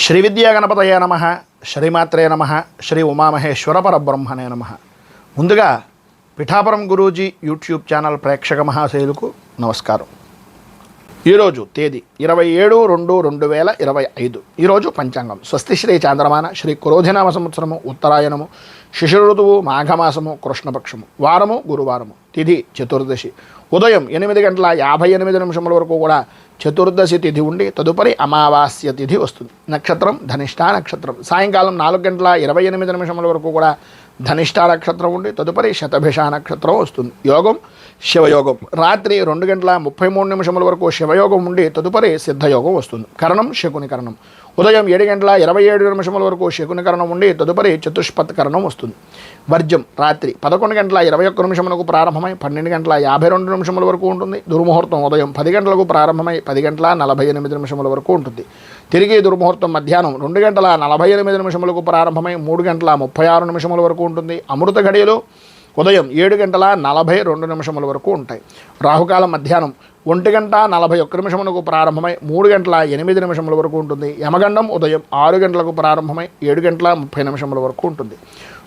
శ్రీ విద్యా గణపతయే నమః, శ్రీమాత్రే నమః, శ్రీ ఉమామహేశ్వర పరబ్రహ్మణే నమః. ముందుగా పిఠాపురం గురూజీ యూట్యూబ్ ఛానల్ ప్రేక్షక మహాశయులకు నమస్కారం. ఈరోజు తేదీ 27/2/2025. ఈరోజు పంచాంగం స్వస్తి శ్రీ చాంద్రమాన శ్రీ క్రోధినామ సంవత్సరము ఉత్తరాయణము, శిశిర ఋతువు మాఘమాసము, కృష్ణపక్షము, వారము గురువారము, తిథి చతుర్దశి. ఉదయం 8:58 వరకు కూడా చతుర్దశి తిథి ఉండి తదుపరి అమావాస్య తిథి వస్తుంది. నక్షత్రం ధనిష్టా నక్షత్రం. సాయంకాలం 4:28 వరకు కూడా ధనిష్టా నక్షత్రం ఉండి తదుపరి శతభిష నక్షత్రం వస్తుంది. యోగం శివయోగం. రాత్రి 2:33 వరకు శివయోగం ఉండి తదుపరి సిద్ధయోగం వస్తుంది. కరణం శకుని కరణం. ఉదయం 7:27 వరకు శకుని కరణం ఉండి తదుపరి చతుష్పత్ కరణం వస్తుంది. వర్జం రాత్రి 11:21 ప్రారంభమై 12:52 వరకు ఉంటుంది. దుర్ముహూర్తం ఉదయం 10 గంటలకు ప్రారంభమై 10:48 వరకు ఉంటుంది. తిరిగి దుర్ముహూర్తం మధ్యాహ్నం 2:48 ప్రారంభమై 3:36 వరకు ఉంటుంది. అమృత ఘడియలు ఉదయం 7:42 వరకు ఉంటాయి. రాహుకాలం మధ్యాహ్నం 1:41 ప్రారంభమై 3:08 వరకు ఉంటుంది. యమగండం ఉదయం 6 గంటలకు ప్రారంభమై 7:30 వరకు ఉంటుంది.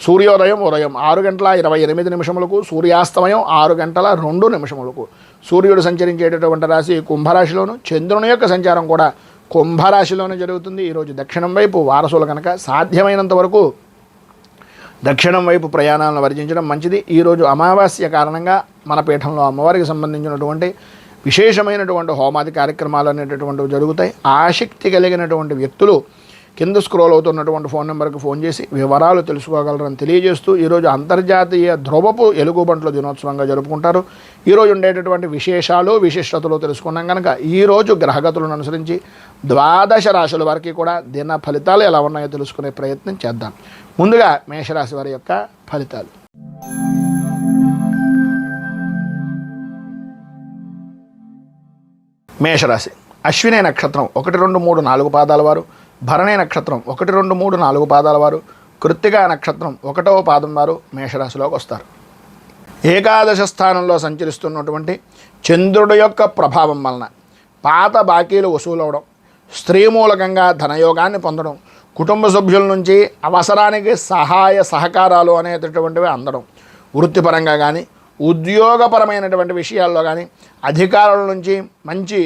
సూర్యోదయం ఉదయం 6:28 సూర్యాస్తమయం 6:02 సూర్యుడు సంచరించేటటువంటి రాశి కుంభరాశిలోను, చంద్రుని యొక్క సంచారం కూడా కుంభరాశిలోనే జరుగుతుంది. ఈరోజు దక్షిణం వైపు వారసులు కనుక సాధ్యమైనంత వరకు దక్షిణం వైపు ప్రయాణాలను వర్జించడం మంచిది. ఈరోజు అమావాస్య కారణంగా మన పీఠంలో అమ్మవారికి సంబంధించినటువంటి విశేషమైనటువంటి హోమాది కార్యక్రమాలు అనేటటువంటివి జరుగుతాయి. ఆసక్తి కలిగినటువంటి వ్యక్తులు కింద స్క్రోల్ అవుతున్నటువంటి ఫోన్ నెంబర్కి ఫోన్ చేసి వివరాలు తెలుసుకోగలరని తెలియజేస్తూ ఈరోజు అంతర్జాతీయ ధ్రువపు ఎలుగుబంట్ల దినోత్సవంగా జరుపుకుంటారు. ఈరోజు ఉండేటటువంటి విశేషాలు విశిష్టతలు తెలుసుకున్నాం కనుక ఈరోజు గ్రహగతులను అనుసరించి 12 రాశుల వారికి కూడా దిన ఫలితాలు ఎలా ఉన్నాయో తెలుసుకునే ప్రయత్నం చేద్దాం. ముందుగా మేషరాశి వారి యొక్క ఫలితాలు. మేషరాశి అశ్విని నక్షత్రం 1, 2, 3, 4 పాదాల వారు, భరణి నక్షత్రం 1, 2, 3, 4 పాదాల వారు, కృత్తికా నక్షత్రం 1వ పాదం వారు మేషరాశిలోకి వస్తారు. ఏకాదశ స్థానంలో సంచరిస్తున్నటువంటి చంద్రుడి యొక్క ప్రభావం వలన పాత బాకీలు వసూలవడం, స్త్రీ మూలకంగా ధనయోగాన్ని పొందడం, కుటుంబ సభ్యుల నుంచి అవసరానికి సహాయ సహకారాలు అనేటటువంటివి అందడం, వృత్తిపరంగా కానీ ఉద్యోగపరమైనటువంటి విషయాల్లో కానీ అధికారుల నుంచి మంచి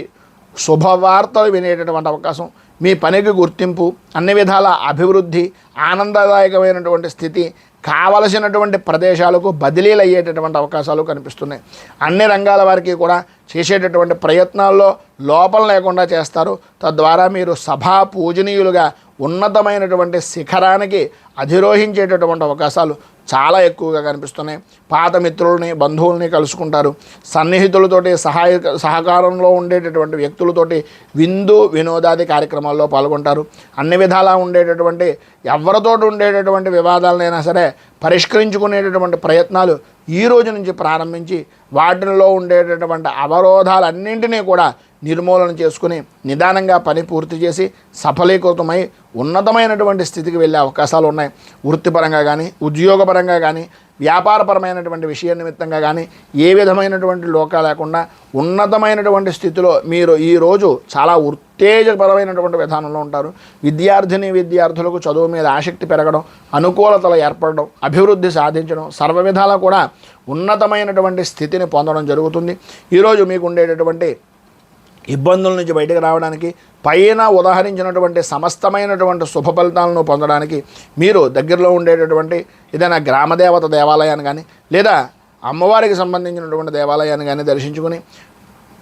శుభవార్తలు వినేటటువంటి అవకాశం, మీ పనికి గుర్తింపు, అన్ని విధాల అభివృద్ధి, ఆనందదాయకమైనటువంటి స్థితి, కావలసినటువంటి ప్రదేశాలకు బదిలీలు అయ్యేటటువంటి అవకాశాలు కనిపిస్తున్నాయి. అన్ని రంగాల వారికి కూడా చేసేటటువంటి ప్రయత్నాల్లో లోపం లేకుండా చేస్తారు. తద్వారా మీరు సభా పూజనీయులుగా ఉన్నతమైనటువంటి శిఖరానికి అధిరోహించేటటువంటి అవకాశాలు చాలా ఎక్కువగా కనిపిస్తున్నాయి. పాత మిత్రుల్ని బంధువుల్ని కలుసుకుంటారు. సన్నిహితులతోటి సహకారంలో ఉండేటటువంటి వ్యక్తులతోటి విందు వినోదాది కార్యక్రమాల్లో పాల్గొంటారు. అన్ని విధాలా ఉండేటటువంటి ఎవరితో ఉండేటటువంటి వివాదాలనైనా సరే పరిష్కరించుకునేటటువంటి ప్రయత్నాలు ఈ రోజు నుంచి ప్రారంభించి వాటిలో ఉండేటటువంటి అవరోధాలన్నింటినీ కూడా నిర్మూలన చేసుకుని నిదానంగా పని పూర్తి చేసి సఫలీకృతమై ఉన్నతమైనటువంటి స్థితికి వెళ్ళే అవకాశాలు ఉన్నాయి. వృత్తిపరంగా కానీ ఉద్యోగపరంగా కానీ వ్యాపారపరమైనటువంటి విషయ నిమిత్తంగా కానీ ఏ విధమైనటువంటి లోకా లేకుండా ఉన్నతమైనటువంటి స్థితిలో మీరు ఈరోజు చాలా ఉత్తేజపరమైనటువంటి విధానంలో ఉంటారు. విద్యార్థులకు చదువు మీద ఆసక్తి పెరగడం, అనుకూలతలు ఏర్పడడం, అభివృద్ధి సాధించడం, సర్వ విధాలా కూడా ఉన్నతమైనటువంటి స్థితిని పొందడం జరుగుతుంది. ఈరోజు మీకు ఉండేటటువంటి ఇబ్బందుల నుంచి బయటకు రావడానికి, పైన ఉదాహరించినటువంటి సమస్తమైనటువంటి శుభ ఫలితాలను పొందడానికి మీరు దగ్గరలో ఉండేటటువంటి ఏదైనా గ్రామదేవత దేవాలయాన్ని కానీ లేదా అమ్మవారికి సంబంధించినటువంటి దేవాలయాన్ని కానీ దర్శించుకుని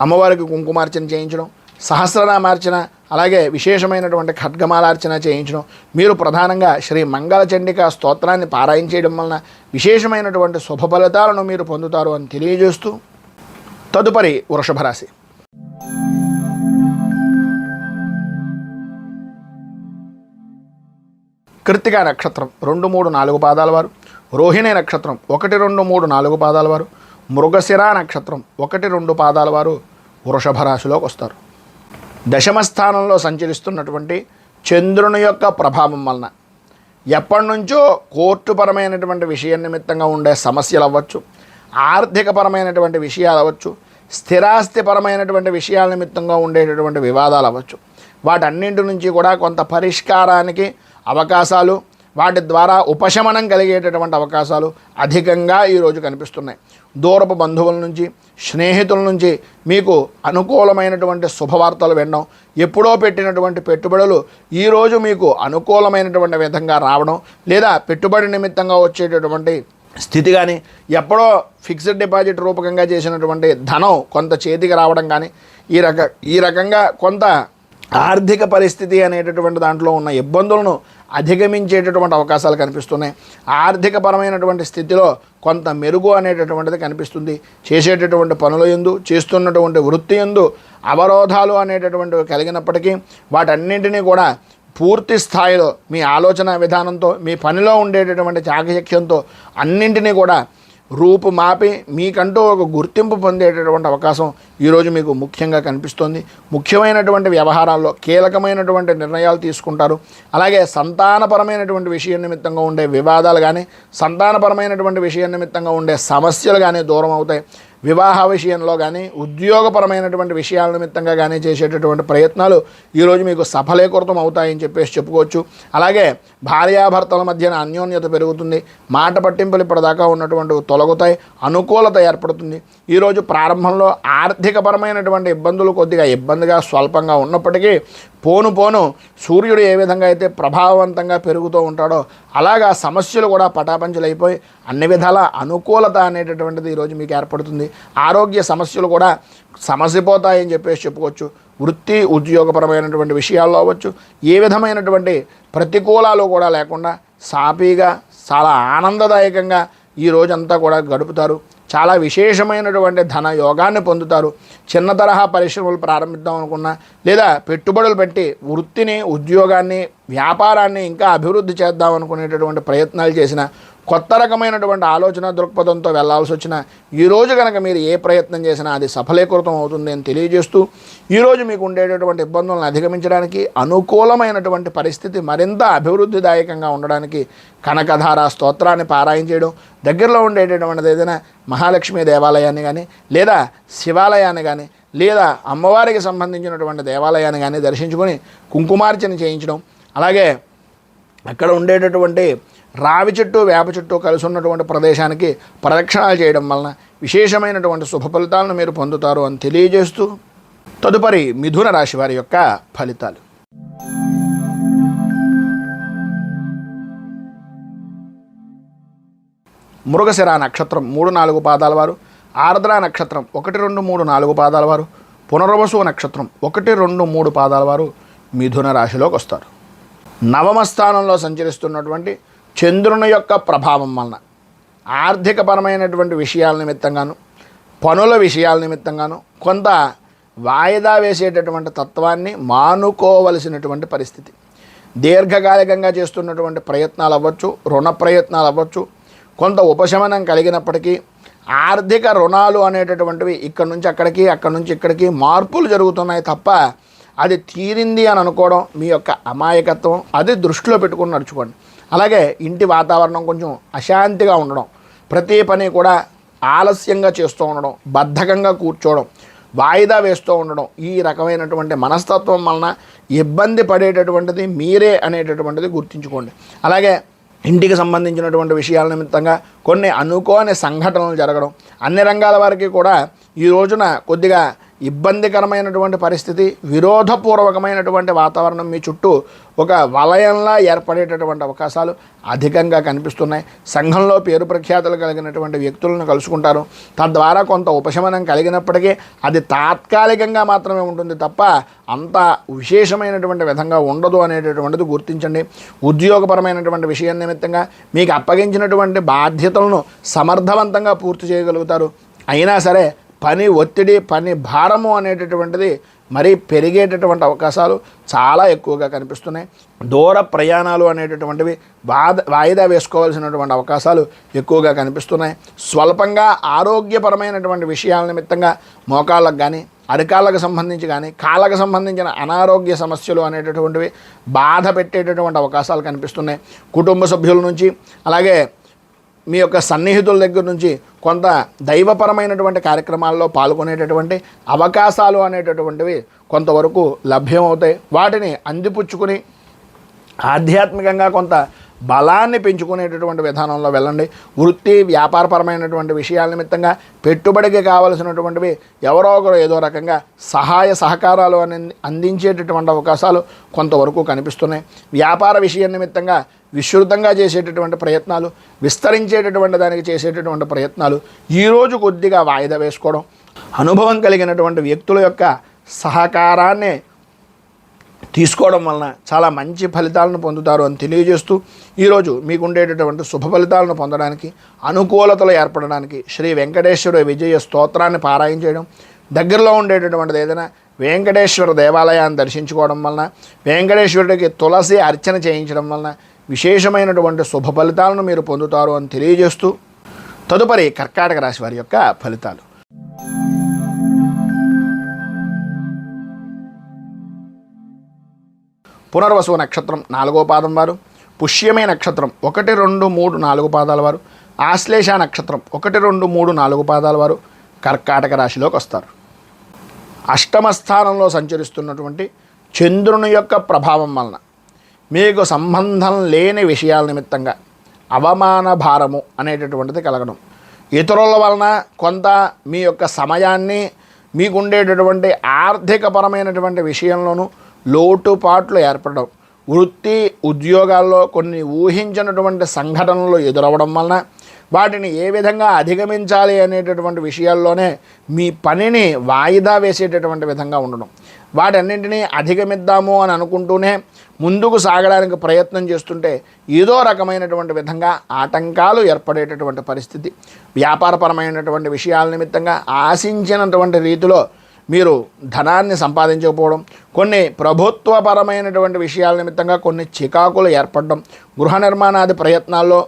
అమ్మవారికి కుంకుమార్చన చేయించడం, సహస్రనామార్చన, అలాగే విశేషమైనటువంటి ఖడ్గమాలార్చన చేయించడం, మీరు ప్రధానంగా శ్రీ మంగళచండిక స్తోత్రాన్ని పారాయణ చేయడం వలన విశేషమైనటువంటి శుభ ఫలితాలను మీరు పొందుతారు అని తెలియజేస్తూ తదుపరి వృషభ రాశి. కృత్తికా నక్షత్రం 2, 3, 4 పాదాల వారు, రోహిణి నక్షత్రం 1, 2, 3, 4 పాదాల వారు, మృగశిర నక్షత్రం 1, 2 పాదాల వారు వృషభ రాశిలోకి వస్తారు. దశమ స్థానంలో సంచరిస్తున్నటువంటి చంద్రుని యొక్క ప్రభావం వలన ఎప్పటి నుంచో కోర్టుపరమైనటువంటి విషయం నిమిత్తంగా ఉండే సమస్యలు అవ్వచ్చు, ఆర్థికపరమైనటువంటి విషయాలు అవ్వచ్చు, స్థిరాస్తిపరమైనటువంటి విషయాల నిమిత్తంగా ఉండేటటువంటి వివాదాలు అవ్వచ్చు, వాటన్నింటి నుంచి కూడా కొంత పరిష్కారానికి అవకాశాలు, వాటి ద్వారా ఉపశమనం కలిగేటటువంటి అవకాశాలు అధికంగా ఈరోజు కనిపిస్తున్నాయి. దూరపు బంధువుల నుంచి, స్నేహితుల నుంచి మీకు అనుకూలమైనటువంటి శుభవార్తలు వినడం, ఎప్పుడో పెట్టినటువంటి పెట్టుబడులు ఈరోజు మీకు అనుకూలమైనటువంటి విధంగా రావడం, లేదా పెట్టుబడి నిమిత్తంగా వచ్చేటటువంటి స్థితి కానీ, ఎప్పుడో ఫిక్స్డ్ డిపాజిట్ రూపకంగా చేసినటువంటి ధనం కొంత చేతికి రావడం కానీ, ఈ రకంగా కొంత ఆర్థిక పరిస్థితి అనేటటువంటి దాంట్లో ఉన్న ఇబ్బందులను అధిగమించేటటువంటి అవకాశాలు కనిపిస్తున్నాయి. ఆర్థికపరమైనటువంటి స్థితిలో కొంత మెరుగు అనేటటువంటిది కనిపిస్తుంది. చేసేటటువంటి పనుల యందు, చేస్తున్నటువంటి వృత్తి యందు అవరోధాలు అనేటటువంటివి కలిగినప్పటికీ వాటన్నింటినీ కూడా పూర్తి స్థాయిలో మీ ఆలోచన విధానంతో, మీ పనిలో ఉండేటటువంటి చాకచక్యంతో అన్నింటినీ కూడా రూపుమాపి మీకంటూ ఒక గుర్తింపు పొందేటటువంటి అవకాశం ఈరోజు మీకు ముఖ్యంగా కనిపిస్తుంది. ముఖ్యమైనటువంటి వ్యవహారాల్లో కీలకమైనటువంటి నిర్ణయాలు తీసుకుంటారు. అలాగే సంతానపరమైనటువంటి విషయం నిమిత్తంగా ఉండే వివాదాలు కానీ, సంతానపరమైనటువంటి విషయం నిమిత్తంగా ఉండే సమస్యలు కానీ దూరం అవుతాయి. వివాహ విషయంలో కానీ, ఉద్యోగపరమైనటువంటి విషయాల నిమిత్తంగా కానీ చేసేటటువంటి ప్రయత్నాలు ఈరోజు మీకు సఫలీకృతం అవుతాయని చెప్పేసి చెప్పుకోవచ్చు. అలాగే భార్యాభర్తల మధ్యన అన్యోన్యత పెరుగుతుంది. మాట పట్టింపులు ఇప్పటిదాకా ఉన్నటువంటి తొలగుతాయి. అనుకూలత ఏర్పడుతుంది. ఈరోజు ప్రారంభంలో ఆర్థికపరమైనటువంటి ఇబ్బందులు కొద్దిగా ఇబ్బందిగా స్వల్పంగా ఉన్నప్పటికీ పోను సూర్యుడు ఏ విధంగా అయితే ప్రభావవంతంగా పెరుగుతూ ఉంటాడో అలాగా సమస్యలు కూడా పటాపంచలైపోయి అన్ని విధాల అనుకూలత అనేటటువంటిది ఈరోజు మీకు ఏర్పడుతుంది. ఆరోగ్య సమస్యలు కూడా సమసిపోతాయని చెప్పేసి చెప్పుకోవచ్చు. వృత్తి ఉద్యోగపరమైనటువంటి విషయాల్లో అవ్వచ్చు, ఏ విధమైనటువంటి ప్రతికూలాలు కూడా లేకుండా సాఫీగా చాలా ఆనందదాయకంగా ఈ రోజంతా కూడా గడుపుతారు. చాలా విశేషమైనటువంటి ధన యోగాన్ని పొందుతారు. చిన్న తరహా పరిశ్రమలు ప్రారంభిద్దాం అనుకున్నా, లేదా పెట్టుబడులు పెట్టి వృత్తిని, ఉద్యోగాన్ని, వ్యాపారాన్ని ఇంకా అభివృద్ధి చేద్దాం అనుకునేటటువంటి ప్రయత్నాలు చేసిన, కొత్త రకమైనటువంటి ఆలోచన దృక్పథంతో వెళ్లాల్సి వచ్చిన ఈరోజు కనుక మీరు ఏ ప్రయత్నం చేసినా అది సఫలీకృతం అవుతుంది అని తెలియజేస్తూ, ఈరోజు మీకు ఉండేటటువంటి ఇబ్బందులను అధిగమించడానికి అనుకూలమైనటువంటి పరిస్థితి మరింత అభివృద్ధిదాయకంగా ఉండడానికి కనకధార స్తోత్రాన్ని పారాయణ చేయడం, దగ్గరలో ఉండేటటువంటిది ఏదైనా మహాలక్ష్మి దేవాలయాన్ని కానీ, లేదా శివాలయాన్ని కానీ, లేదా అమ్మవారికి సంబంధించినటువంటి దేవాలయాన్ని కానీ దర్శించుకొని కుంకుమార్చన చేయించడం, అలాగే అక్కడ ఉండేటటువంటి రావి చెట్టు, వేప చెట్టు కలిసి ఉన్నటువంటి ప్రదేశానికి ప్రదక్షిణాలు చేయడం వలన విశేషమైనటువంటి శుభ ఫలితాలను మీరు పొందుతారు అని తెలియజేస్తూ, తదుపరి మిథున రాశి వారి యొక్క ఫలితాలు. మృగశిర నక్షత్రం 3-4 పాదాల వారు, ఆర్ద్ర నక్షత్రం 1, 2, 3, 4 పాదాల వారు, పునర్వసు నక్షత్రం 1, 2, 3 పాదాల వారు మిథున రాశిలోకి వస్తారు. నవమ స్థానంలో సంచరిస్తున్నటువంటి చంద్రుని యొక్క ప్రభావం వలన ఆర్థికపరమైనటువంటి విషయాల నిమిత్తంగాను, పనుల విషయాల నిమిత్తంగాను కొంత వాయిదా వేసేటటువంటి తత్వాన్ని మానుకోవలసినటువంటి పరిస్థితి. దీర్ఘకాలికంగా చేస్తున్నటువంటి ప్రయత్నాలు అవ్వచ్చు, రుణ ప్రయత్నాలు అవ్వచ్చు, కొంత ఉపశమనం కలిగినప్పటికీ ఆర్థిక రుణాలు అనేటటువంటివి ఇక్కడి నుంచి అక్కడికి, అక్కడి నుంచి ఇక్కడికి మార్పులు జరుగుతున్నాయి తప్ప అది తీరింది అని అనుకోవడం మీ యొక్క అమాయకత్వం. అది దృష్టిలో పెట్టుకుని నడుచుకోండి. అలాగే ఇంటి వాతావరణం కొంచెం అశాంతిగా ఉండడం, ప్రతి పని కూడా ఆలస్యంగా చేస్తూ ఉండడం, బద్ధకంగా కూర్చోవడం, వాయిదా వేస్తూ ఉండడం, ఈ రకమైనటువంటి మనస్తత్వం వలన ఇబ్బంది పడేటటువంటిది మీరే అనేటటువంటిది గుర్తుంచుకోండి. అలాగే ఇంటికి సంబంధించినటువంటి విషయాల నిమిత్తంగా కొన్ని అనుకోని సంఘటనలు జరగడం, అన్ని రంగాల వారికి కూడా ఈ రోజున కొద్దిగా ఇబ్బందికరమైనటువంటి పరిస్థితి, విరోధపూర్వకమైనటువంటి వాతావరణం మీ చుట్టూ ఒక వలయంలా ఏర్పడేటటువంటి అవకాశాలు అధికంగా కనిపిస్తున్నాయి. సంఘంలో పేరు ప్రఖ్యాతులు కలిగినటువంటి వ్యక్తులను కలుసుకుంటారు. తద్వారా కొంత ఉపశమనం కలిగినప్పటికీ అది తాత్కాలికంగా మాత్రమే ఉంటుంది తప్ప అంత విశేషమైనటువంటి విధంగా ఉండదు అనేటటువంటిది గుర్తించండి. ఉద్యోగపరమైనటువంటి విషయం నిమిత్తంగా మీకు అప్పగించినటువంటి బాధ్యతలను సమర్థవంతంగా పూర్తి చేయగలుగుతారు. అయినా సరే పని ఒత్తిడి, పని భారము అనేటటువంటిది మరీ పెరిగేటటువంటి అవకాశాలు చాలా ఎక్కువగా కనిపిస్తున్నాయి. దూర ప్రయాణాలు అనేటటువంటివి వాయిదా వేసుకోవాల్సినటువంటి అవకాశాలు ఎక్కువగా కనిపిస్తున్నాయి. స్వల్పంగా ఆరోగ్యపరమైనటువంటి విషయాల నిమిత్తంగా మోకాళ్ళకు కానీ, అరికాళ్ళకు సంబంధించి కానీ, కాళ్ళకు సంబంధించిన అనారోగ్య సమస్యలు అనేటటువంటివి బాధ పెట్టేటటువంటి అవకాశాలు కనిపిస్తున్నాయి. కుటుంబ సభ్యుల నుంచి, అలాగే మీ యొక్క సన్నిహితుల దగ్గర నుంచి కొంత దైవపరమైనటువంటి కార్యక్రమాల్లో పాల్గొనేటటువంటి అవకాశాలు అనేటటువంటివి కొంతవరకు లభ్యమవుతాయి. వాటిని అందిపుచ్చుకుని ఆధ్యాత్మికంగా కొంత బలాన్ని పెంచుకునేటటువంటి విధానంలో వెళ్ళండి. వృత్తి వ్యాపారపరమైనటువంటి విషయాల నిమిత్తంగా పెట్టుబడికి కావలసినటువంటివి ఎవరో ఒకరు ఏదో రకంగా సహాయ సహకారాలు అందించేటటువంటి అవకాశాలు కొంతవరకు కనిపిస్తున్నాయి. వ్యాపార విషయం నిమిత్తంగా విస్తృతంగా చేసేటటువంటి ప్రయత్నాలు, విస్తరించేటటువంటి దానికి చేసేటటువంటి ప్రయత్నాలు ఈరోజు కొద్దిగా వాయిదా వేసుకోవడం, అనుభవం కలిగినటువంటి వ్యక్తుల యొక్క సహకారాన్ని తీసుకోవడం వలన చాలా మంచి ఫలితాలను పొందుతారు అని తెలియజేస్తూ, ఈరోజు మీకు ఉండేటటువంటి శుభ ఫలితాలను పొందడానికి, అనుకూలతలు ఏర్పడడానికి శ్రీ వెంకటేశ్వర విజయ స్తోత్రాన్ని పారాయణ చేయడం, దగ్గరలో ఉండేటటువంటిది ఏదైనా వెంకటేశ్వర దేవాలయాన్ని దర్శించుకోవడం వలన, వెంకటేశ్వరుడికి తులసి అర్చన చేయించడం వలన విశేషమైనటువంటి శుభ ఫలితాలను మీరు పొందుతారు అని తెలియజేస్తూ, తదుపరి కర్కాటక రాశి వారి యొక్క ఫలితాలు. పునర్వసు నక్షత్రం 4వ పాదం వారు, పుష్యమే నక్షత్రం 1, 2, 3, 4 పాదాల వారు, ఆశ్లేష నక్షత్రం 1, 2, 3, 4 పాదాల వారు కర్కాటక రాశిలోకి వస్తారు. అష్టమ స్థానంలో సంచరిస్తున్నటువంటి చంద్రుని యొక్క ప్రభావం వలన మీకు సంబంధం లేని విషయాల నిమిత్తంగా అవమాన భారము అనేటటువంటిది కలగడం, ఇతరుల వలన కొంత మీ యొక్క సమయాన్ని, మీకుండేటటువంటి ఆర్థికపరమైనటువంటి విషయంలోనూ లోటుపాట్లు ఏర్పడడం, వృత్తి ఉద్యోగాల్లో కొన్ని ఊహించినటువంటి సంఘటనలు ఎదురవ్వడం వలన వాటిని ఏ విధంగా అధిగమించాలి అనేటటువంటి విషయాల్లోనే మీ పనిని వాయిదా వేసేటటువంటి విధంగా ఉండడం, వాటన్నింటినీ అధిగమిద్దాము అని అనుకుంటూనే ముందుకు సాగడానికి ప్రయత్నం చేస్తుంటే ఏదో రకమైనటువంటి విధంగా ఆటంకాలు ఏర్పడేటటువంటి పరిస్థితి, వ్యాపారపరమైనటువంటి విషయాల నిమిత్తంగా ఆశించినటువంటి రీతిలో మీరు ధనాన్ని సంపాదించకపోవడం, కొన్ని ప్రభుత్వపరమైనటువంటి విషయాల నిమిత్తంగా కొన్ని చికాకులు ఏర్పడడం, గృహ నిర్మాణాది ప్రయత్నాల్లో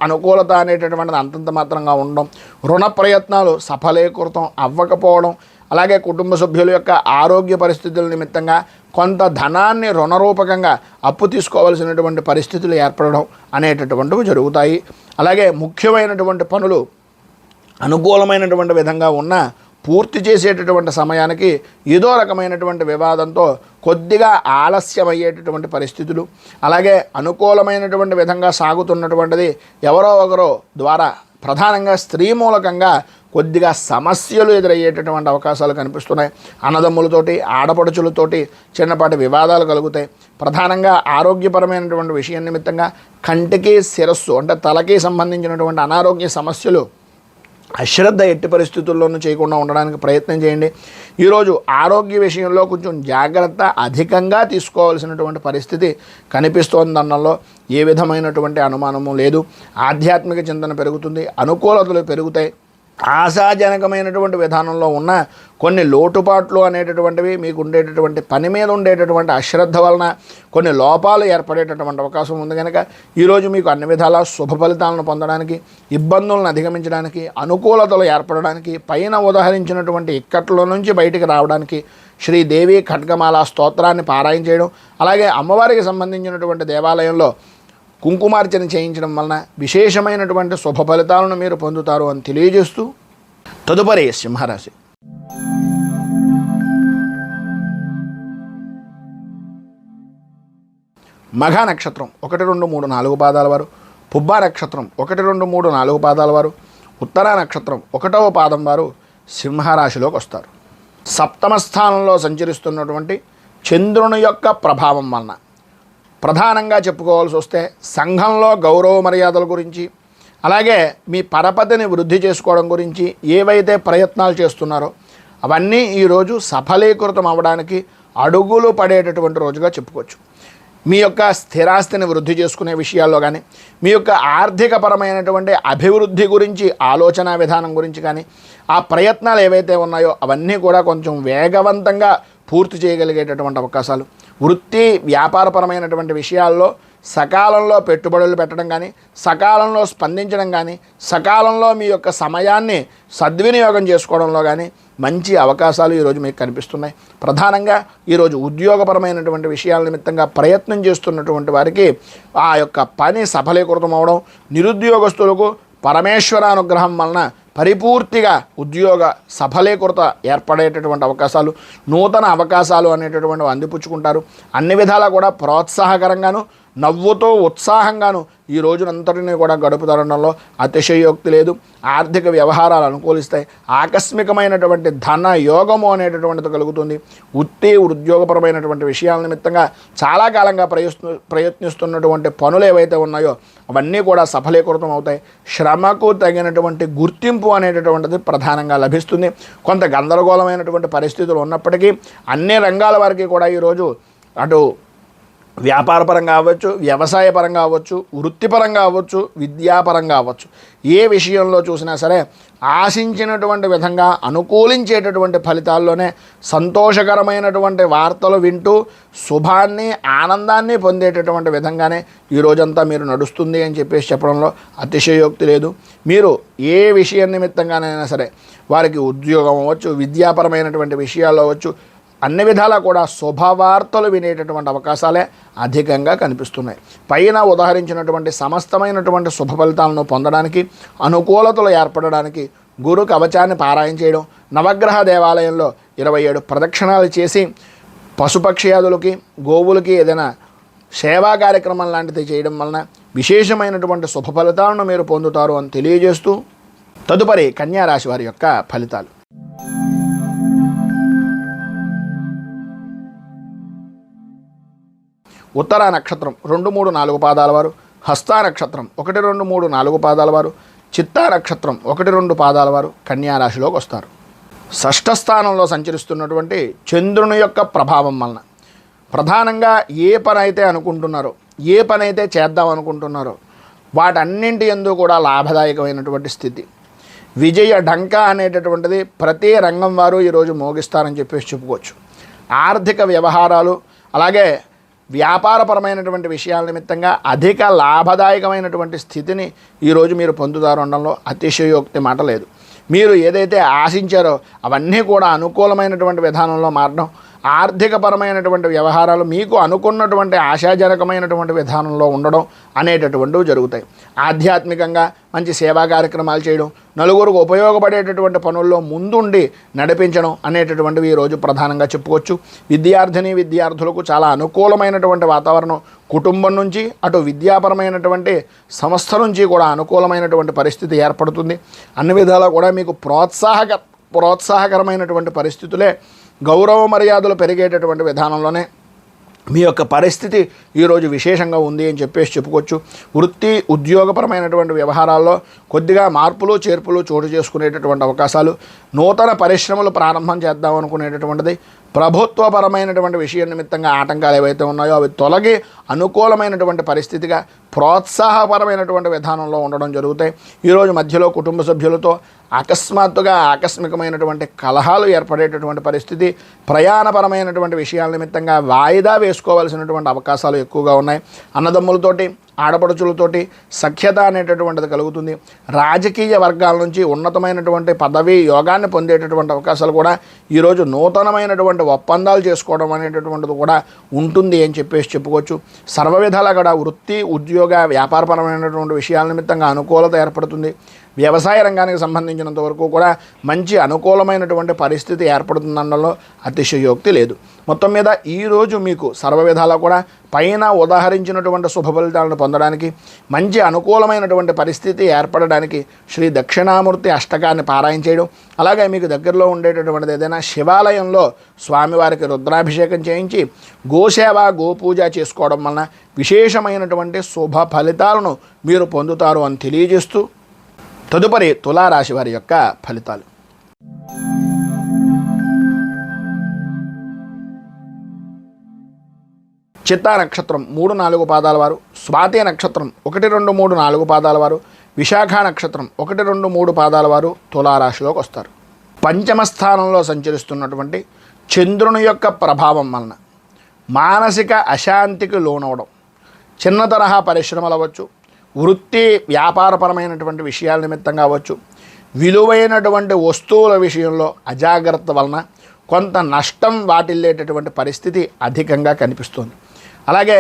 అనుకూలత అనేటటువంటిది అంతంత మాత్రంగా ఉండడం, రుణ ప్రయత్నాలు సఫలీకృతం అవ్వకపోవడం, అలాగే కుటుంబ సభ్యుల యొక్క ఆరోగ్య పరిస్థితుల నిమిత్తంగా కొంత ధనాన్ని రుణరూపకంగా అప్పు తీసుకోవాల్సినటువంటి పరిస్థితులు ఏర్పడడం అనేటటువంటివి జరుగుతాయి. అలాగే ముఖ్యమైనటువంటి పనులు అనుకూలమైనటువంటి విధంగా ఉన్న పూర్తి చేసేటటువంటి సమయానికి ఏదో రకమైనటువంటి వివాదంతో కొద్దిగా ఆలస్యం అయ్యేటటువంటి పరిస్థితులు, అలాగే అనుకూలమైనటువంటి విధంగా సాగుతున్నటువంటిది ఎవరో ఒకరో ద్వారా ప్రధానంగా స్త్రీ మూలకంగా కొద్దిగా సమస్యలు ఎదురయ్యేటటువంటి అవకాశాలు కనిపిస్తున్నాయి. అన్నదమ్ములతోటి, ఆడపడుచులతోటి చిన్నపాటి వివాదాలు కలుగుతాయి. ప్రధానంగా ఆరోగ్యపరమైనటువంటి విషయం నిమిత్తంగా కంటికి, శిరస్సు అంటే తలకి సంబంధించినటువంటి అనారోగ్య సమస్యలు అశ్రద్ధ ఎట్టి పరిస్థితుల్లోనూ చేయకుండా ఉండడానికి ప్రయత్నం చేయండి. ఈరోజు ఆరోగ్య విషయంలో కొంచెం జాగ్రత్త అధికంగా తీసుకోవాల్సినటువంటి పరిస్థితి కనిపిస్తోందనడంలో ఏ విధమైనటువంటి అనుమానము లేదు. ఆధ్యాత్మిక చింతన పెరుగుతుంది, అనుకూలతలు పెరుగుతాయి. ఆశాజనకమైనటువంటి విధానంలో ఉన్న కొన్ని లోటుపాట్లు అనేటటువంటివి మీకు ఉండేటటువంటి పని మీద ఉండేటటువంటి అశ్రద్ధ వలన కొన్ని లోపాలు ఏర్పడేటటువంటి అవకాశం ఉంది. కనుక ఈరోజు మీకు అన్ని విధాల శుభ ఫలితాలను పొందడానికి, ఇబ్బందులను అధిగమించడానికి, అనుకూలతలు ఏర్పడడానికి, పైన ఉదాహరించినటువంటి ఇక్కట్లో నుంచి బయటికి రావడానికి శ్రీదేవి ఖడ్గమాల స్తోత్రాన్ని పారాయణ చేయడం, అలాగే అమ్మవారికి సంబంధించినటువంటి దేవాలయంలో కుంకుమార్చన చేయించడం వలన విశేషమైనటువంటి శుభ ఫలితాలను మీరు పొందుతారు అని తెలియజేస్తూ, తదుపరి సింహరాశి. మఘ నక్షత్రం 1, 2, 3, 4 పాదాల వారు, పుబ్బ నక్షత్రం 1, 2, 3, 4 పాదాల వారు, ఉత్తర నక్షత్రం 1వ పాదం వారు సింహరాశిలోకి వస్తారు. సప్తమ స్థానంలో సంచరిస్తున్నటువంటి చంద్రుని యొక్క ప్రభావం వలన ప్రధానంగా చెప్పుకోవాల్సి వస్తే సంఘంలో గౌరవ మర్యాదల గురించి, అలాగే మీ పరపతిని వృద్ధి చేసుకోవడం గురించి ఏవైతే ప్రయత్నాలు చేస్తున్నారో అవన్నీ ఈరోజు సఫలీకృతం అవ్వడానికి అడుగులు పడేటటువంటి రోజుగా చెప్పుకోవచ్చు. మీ యొక్క స్థిరాస్తిని వృద్ధి చేసుకునే విషయాల్లో కానీ, మీ యొక్క ఆర్థికపరమైనటువంటి అభివృద్ధి గురించి ఆలోచన విధానం గురించి కానీ, ఆ ప్రయత్నాలు ఏవైతే ఉన్నాయో అవన్నీ కూడా కొంచెం వేగవంతంగా పూర్తి చేయగలిగేటటువంటి అవకాశాలు, వృత్తి వ్యాపారపరమైనటువంటి విషయాల్లో సకాలంలో పెట్టుబడులు పెట్టడం కానీ, సకాలంలో స్పందించడం కానీ, సకాలంలో మీ యొక్క సమయాన్ని సద్వినియోగం చేసుకోవడంలో కానీ మంచి అవకాశాలు ఈరోజు మీకు కనిపిస్తున్నాయి. ప్రధానంగా ఈరోజు ఉద్యోగపరమైనటువంటి విషయాల నిమిత్తంగా ప్రయత్నం చేస్తున్నటువంటి వారికి ఆ యొక్క పని సఫలీకృతం అవడం, నిరుద్యోగస్తులకు పరమేశ్వర అనుగ్రహం వలన పరిపూర్తిగా ఉద్యోగ సఫలీకృత ఏర్పడేటటువంటి అవకాశాలు, నూతన అవకాశాలు అనేటటువంటివి అందిపుచ్చుకుంటారు. అన్ని విధాలా కూడా ప్రోత్సాహకరంగాను, నవ్వుతో ఉత్సాహంగాను ఈ రోజునంతటినీ కూడా గడుపుతారనడంలో అతిశయోక్తి లేదు. ఆర్థిక వ్యవహారాలు అనుకూలిస్తాయి. ఆకస్మికమైనటువంటి ధన యోగము అనేటటువంటిది కలుగుతుంది. ఉద్యోగపరమైనటువంటి విషయాల నిమిత్తంగా చాలా కాలంగా ప్రయత్నిస్తున్నటువంటి పనులు ఏవైతే ఉన్నాయో అవన్నీ కూడా సఫలీకృతం అవుతాయి. శ్రమకు తగినటువంటి గుర్తింపు అనేటటువంటిది ప్రధానంగా లభిస్తుంది. కొంత గందరగోళమైనటువంటి పరిస్థితులు ఉన్నప్పటికీ అన్ని రంగాల వారికి కూడా ఈరోజు అటు వ్యాపారపరంగా అవ్వచ్చు, వ్యవసాయపరంగా అవ్వచ్చు, వృత్తిపరంగా అవ్వచ్చు, విద్యాపరంగా అవ్వచ్చు, ఏ విషయంలో చూసినా సరే ఆశించినటువంటి విధంగా అనుకూలించేటటువంటి ఫలితాల్లోనే సంతోషకరమైనటువంటి వార్తలు వింటూ శుభాన్ని, ఆనందాన్ని పొందేటటువంటి విధంగానే ఈ రోజంతా మీరు నడుస్తుంది అని చెప్పడంలో అతిశయోక్తి లేదు. మీరు ఏ విషయం నిమిత్తంగానైనా సరే వారికి ఉద్యోగం అవ్వచ్చు, విద్యాపరమైనటువంటి విషయాల్లో అవ్వచ్చు, అన్ని విధాలా కూడా శుభవార్తలు వినేటటువంటి అవకాశాలే అధికంగా కనిపిస్తున్నాయి. పైన ఉదాహరించినటువంటి సమస్తమైనటువంటి శుభ ఫలితాలను పొందడానికి, అనుకూలతలు ఏర్పడడానికి గురు కవచాన్ని పారాయణ చేయడం, నవగ్రహ దేవాలయంలో 27 ప్రదక్షిణాలు చేసి పశుపక్ష్యాదులకి, గోవులకి ఏదైనా సేవా కార్యక్రమం లాంటిది చేయడం వలన విశేషమైనటువంటి శుభ ఫలితాలను మీరు పొందుతారు అని తెలియజేస్తూ తదుపరి కన్యారాశి వారి యొక్క ఫలితాలు. ఉత్తర నక్షత్రం 2, 3, 4 పాదాల వారు, హస్త నక్షత్రం 1, 2, 3, 4 పాదాల వారు, చిత్తా నక్షత్రం 1, 2 పాదాల వారు కన్యారాశిలోకి వస్తారు. షష్ఠ స్థానంలో సంచరిస్తున్నటువంటి చంద్రుని యొక్క ప్రభావం వలన ప్రధానంగా ఏ పని అయితే అనుకుంటున్నారో, ఏ పని అయితే చేద్దాం అనుకుంటున్నారో వాటన్నింటి యందు కూడా లాభదాయకమైనటువంటి స్థితి, విజయ ఢంక అనేటటువంటిది ప్రతి రంగం వారు ఈరోజు మోగిస్తారని చెప్పుకోవచ్చు. ఆర్థిక వ్యవహారాలు అలాగే వ్యాపారపరమైనటువంటి విషయాల నిమిత్తంగా అధిక లాభదాయకమైనటువంటి స్థితిని ఈరోజు మీరు పొందుతారు అనడంలో అతిశయోక్తి మాట లేదు. మీరు ఏదైతే ఆశించారో అవన్నీ కూడా అనుకూలమైనటువంటి విధానంలో మారడం, ఆర్థికపరమైనటువంటి వ్యవహారాలు మీకు అనుకున్నటువంటి ఆశాజనకమైనటువంటి విధానంలో ఉండడం అనేటటువంటివి జరుగుతాయి. ఆధ్యాత్మికంగా మంచి సేవా కార్యక్రమాలు చేయడం, నలుగురికి ఉపయోగపడేటటువంటి పనుల్లో ముందుండి నడిపించడం అనేటటువంటివి ఈరోజు ప్రధానంగా చెప్పుకోవచ్చు. విద్యార్థులకు చాలా అనుకూలమైనటువంటి వాతావరణం, కుటుంబం నుంచి అటు విద్యాపరమైనటువంటి సంస్థ నుంచి కూడా అనుకూలమైనటువంటి పరిస్థితి ఏర్పడుతుంది. అన్ని విధాలా కూడా మీకు ప్రోత్సాహకరమైనటువంటి పరిస్థితులే, గౌరవ మర్యాదలు పెరిగేటటువంటి విధానంలోనే మీ యొక్క పరిస్థితి ఈరోజు విశేషంగా ఉంది అని చెప్పుకోవచ్చు. వృత్తి ఉద్యోగపరమైనటువంటి వ్యవహారాల్లో కొద్దిగా మార్పులు చేర్పులు చోటు చేసుకునేటటువంటి అవకాశాలు, నూతన పరిశ్రమలు ప్రారంభం చేద్దాం అనుకునేటటువంటిది, ప్రభుత్వపరమైనటువంటి విషయం నిమిత్తంగా ఆటంకాలు ఏవైతే ఉన్నాయో అవి తొలగి అనుకూలమైనటువంటి పరిస్థితిగా ప్రోత్సాహపరమైనటువంటి విధానంలో ఉండడం జరుగుతాయి. ఈరోజు మధ్యలో కుటుంబ సభ్యులతో ఆకస్మికమైనటువంటి కలహాలు ఏర్పడేటటువంటి పరిస్థితి, ప్రయాణపరమైనటువంటి విషయాల నిమిత్తంగా వాయిదా వేసుకోవాల్సినటువంటి అవకాశాలు ఎక్కువగా ఉన్నాయి. అన్నదమ్ములతోటి, ఆడపడుచులతోటి సఖ్యత అనేటటువంటిది కలుగుతుంది. రాజకీయ వర్గాల నుంచి ఉన్నతమైనటువంటి పదవి యోగాన్ని పొందేటటువంటి అవకాశాలు కూడా ఈరోజు నూతనమైనటువంటి ఒప్పందాలు చేసుకోవడం అనేటటువంటిది కూడా ఉంటుంది అని చెప్పుకోవచ్చు. సర్వ విధాలా కూడా వృత్తి ఉద్యోగ వ్యాపారపరమైనటువంటి విషయాల నిమిత్తంగా అనుకూలత ఏర్పడుతుంది. వ్యవసాయ రంగానికి సంబంధించినంత వరకు కూడా మంచి అనుకూలమైనటువంటి పరిస్థితి ఏర్పడుతుందనడంలో అతిశయోక్తి లేదు. మొత్తం మీద ఈరోజు మీకు సర్వ విధాలా కూడా పైన ఉదాహరించినటువంటి శుభ ఫలితాలను పొందడానికి, మంచి అనుకూలమైనటువంటి పరిస్థితి ఏర్పడడానికి శ్రీ దక్షిణామూర్తి అష్టకాన్ని పారాయణ చేయడం, అలాగే మీకు దగ్గరలో ఉండేటటువంటిది ఏదైనా శివాలయంలో స్వామివారికి రుద్రాభిషేకం చేయించి గోసేవ గోపూజ చేసుకోవడం వలన విశేషమైనటువంటి శుభ ఫలితాలను మీరు పొందుతారు అని తెలియజేస్తూ తదుపరి తులారాశి వారి యొక్క ఫలితాలు. చిత్తా నక్షత్రం 3, 4 పాదాల వారు, స్వాతి నక్షత్రం 1, 2, 3, 4 పాదాల వారు, విశాఖ నక్షత్రం 1, 2, 3 పాదాల వారు తులారాశిలోకి వస్తారు. పంచమ స్థానంలో సంచరిస్తున్నటువంటి చంద్రుని యొక్క ప్రభావం వలన మానసిక అశాంతికి లోనవడం, చిన్న తరహా పరిశ్రమలు అవ్వచ్చు, వృత్తి వ్యాపారపరమైనటువంటి విషయాల నిమిత్తంగా అవ్వచ్చు, విలువైనటువంటి వస్తువుల విషయంలో అజాగ్రత్త వలన కొంత నష్టం వాటిల్లేటటువంటి పరిస్థితి అధికంగా కనిపిస్తుంది. అలాగే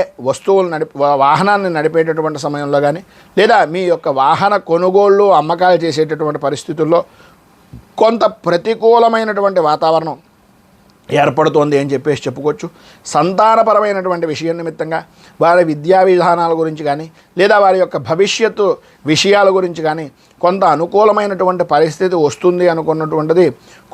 వాహనాన్ని నడిపేటటువంటి సమయంలో కానీ, లేదా మీ యొక్క వాహన కొనుగోళ్ళు అమ్మకాలు చేసేటటువంటి పరిస్థితుల్లో కొంత ప్రతికూలమైనటువంటి వాతావరణం ఏర్పడుతోంది అని చెప్పేసి చెప్పుకోవచ్చు. సంతానపరమైనటువంటి విషయం నిమిత్తంగా వారి విద్యా విధానాల గురించి కానీ, లేదా వారి యొక్క భవిష్యత్తు విషయాల గురించి కానీ కొంత అనుకూలమైనటువంటి పరిస్థితి వస్తుంది అనుకున్నటువంటిది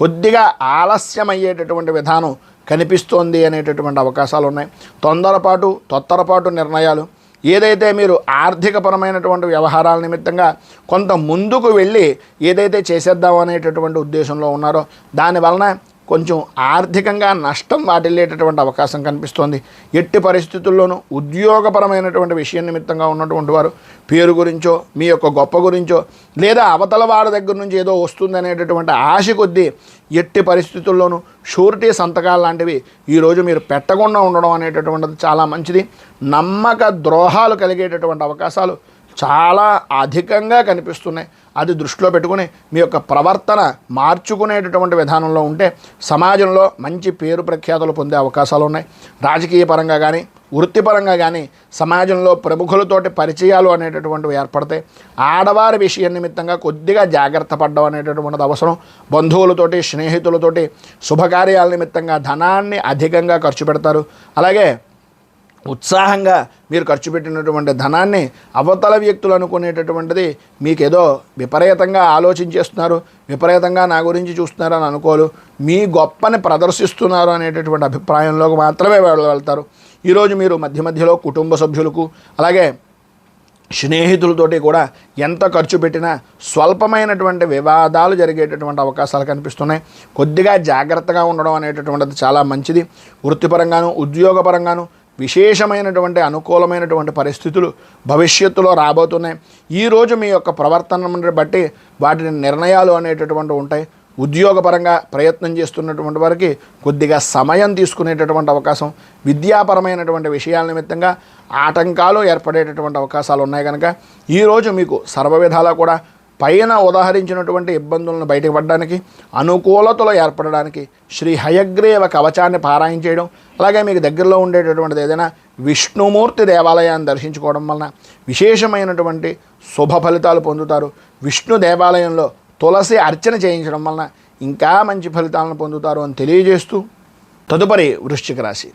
కొద్దిగా ఆలస్యమయ్యేటటువంటి విధానం కనిపిస్తోంది అనేటటువంటి అవకాశాలు ఉన్నాయి. తొందరపాటు నిర్ణయాలు, ఏదైతే మీరు ఆర్థికపరమైనటువంటి వ్యవహారాల నిమిత్తంగా కొంత ముందుకు వెళ్ళి ఏదైతే చేసేద్దాం అనేటటువంటి ఉద్దేశంలో ఉన్నారో దానివలన కొంచెం ఆర్థికంగా నష్టం వాటిల్లేటటువంటి అవకాశం కనిపిస్తోంది. ఎట్టి పరిస్థితుల్లోనూ ఉద్యోగపరమైనటువంటి విషయం నిమిత్తంగా ఉన్నటువంటి వారు పేరు గురించో, మీ యొక్క గొప్ప గురించో, లేదా అవతల వారి దగ్గర నుంచి ఏదో వస్తుంది అనేటటువంటి ఆశ కొద్దీ ఎట్టి పరిస్థితుల్లోనూ షూరిటీ సంతకాలు లాంటివి ఈరోజు మీరు పెట్టకుండా ఉండడం అనేటటువంటిది చాలా మంచిది. నమ్మక ద్రోహాలు కలిగేటటువంటి అవకాశాలు చాలా అధికంగా కనిపిస్తున్నాయి. అది దృష్టిలో పెట్టుకుని మీ యొక్క ప్రవర్తన మార్చుకునేటటువంటి విధానంలో ఉంటే సమాజంలో మంచి పేరు ప్రఖ్యాతులు పొందే అవకాశాలు ఉన్నాయి. రాజకీయ పరంగా కానీ, వృత్తిపరంగా కానీ సమాజంలో ప్రముఖులతోటి పరిచయాలు అనేటటువంటివి ఏర్పడతాయి. ఆడవారి విషయం నిమిత్తంగా కొద్దిగా జాగ్రత్త పడడం అనేటటువంటిది అవసరం. బంధువులతోటి, స్నేహితులతోటి శుభకార్యాల నిమిత్తంగా ధనాన్ని అధికంగా ఖర్చు పెడతారు. అలాగే ఉత్సాహంగా మీరు ఖర్చు పెట్టినటువంటి ధనాన్ని అవతల వ్యక్తులు అనుకునేటటువంటిది మీకేదో విపరీతంగా ఆలోచించేస్తున్నారు, విపరీతంగా నా గురించి చూస్తున్నారు అని అనుకోలు, మీ గొప్పని ప్రదర్శిస్తున్నారు అనేటటువంటి అభిప్రాయంలోకి మాత్రమే వెళ్తారు. ఈరోజు మీరు మధ్యలో కుటుంబ సభ్యులకు, అలాగే స్నేహితులతోటి కూడా ఎంత ఖర్చు పెట్టినా స్వల్పమైనటువంటి వివాదాలు జరిగేటటువంటి అవకాశాలు కనిపిస్తున్నాయి. కొద్దిగా జాగ్రత్తగా ఉండడం అనేటటువంటిది చాలా మంచిది. వృత్తిపరంగాను, ఉద్యోగపరంగాను విశేషమైనటువంటి అనుకూలమైనటువంటి పరిస్థితులు భవిష్యత్తులో రాబోతున్నాయి. ఈరోజు మీ యొక్క ప్రవర్తనను బట్టి వాటిని నిర్ణయాలు అనేటటువంటి ఉంటాయి. ఉద్యోగపరంగా ప్రయత్నం చేస్తున్నటువంటి వారికి కొద్దిగా సమయం తీసుకునేటటువంటి అవకాశం, విద్యాపరమైనటువంటి విషయాల నిమిత్తంగా ఆటంకాలు ఏర్పడేటటువంటి అవకాశాలు ఉన్నాయి. కనుక ఈరోజు మీకు సర్వవిధాలా కూడా పైన ఉదాహరించినటువంటి ఇబ్బందులను బయటపడడానికి, అనుకూలతలు ఏర్పడడానికి శ్రీ హయగ్రీవ కవచాన్ని పారాయణ చేయడం, అలాగే మీకు దగ్గరలో ఉండేటటువంటిది ఏదైనా విష్ణుమూర్తి దేవాలయాన్ని దర్శించుకోవడం వలన విశేషమైనటువంటి శుభ ఫలితాలు పొందుతారు. విష్ణు దేవాలయంలో తులసి అర్చన చేయించడం వలన ఇంకా మంచి ఫలితాలను పొందుతారు అని తెలియజేస్తూ తదుపరి వృశ్చిక రాశి.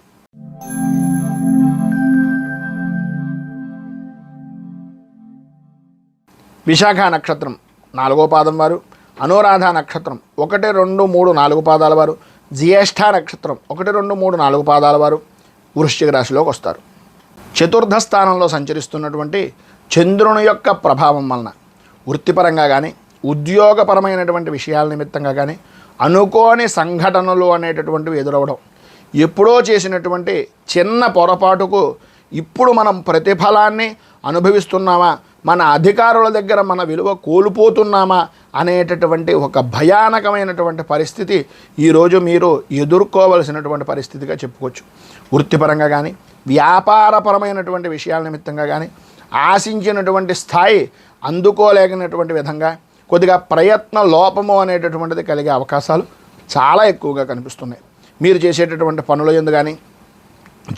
విశాఖ నక్షత్రం 4వ పాదం వారు, అనురాధ నక్షత్రం 1, 2, 3, 4 పాదాల వారు, జ్యేష్ఠ నక్షత్రం 1, 2, 3, 4 పాదాల వారు వృశ్చిక రాశిలోకి వస్తారు. చతుర్థ స్థానంలో సంచరిస్తున్నటువంటి చంద్రుని యొక్క ప్రభావం వలన వృత్తిపరంగా కానీ, ఉద్యోగపరమైనటువంటి విషయాల నిమిత్తంగా కానీ అనుకోని సంఘటనలు అనేటటువంటివి ఎదురవడం, ఎప్పుడో చేసినటువంటి చిన్న పొరపాటుకు ఇప్పుడు మనం ప్రతిఫలాన్ని అనుభవిస్తున్నామా, మన అధికారుల దగ్గర మన విలువ కోల్పోతున్నామా అనేటటువంటి ఒక భయానకమైనటువంటి పరిస్థితి ఈరోజు మీరు ఎదుర్కోవలసినటువంటి పరిస్థితిగా చెప్పుకోవచ్చు. వృత్తిపరంగా కానీ, వ్యాపారపరమైనటువంటి విషయాల నిమిత్తంగా కానీ ఆశించినటువంటి స్థాయి అందుకోలేగినటువంటి విధంగా కొద్దిగా ప్రయత్న లోపము అనేటటువంటిది కలిగే అవకాశాలు చాలా ఎక్కువగా కనిపిస్తున్నాయి. మీరు చేసేటటువంటి పనుల యందు కానీ,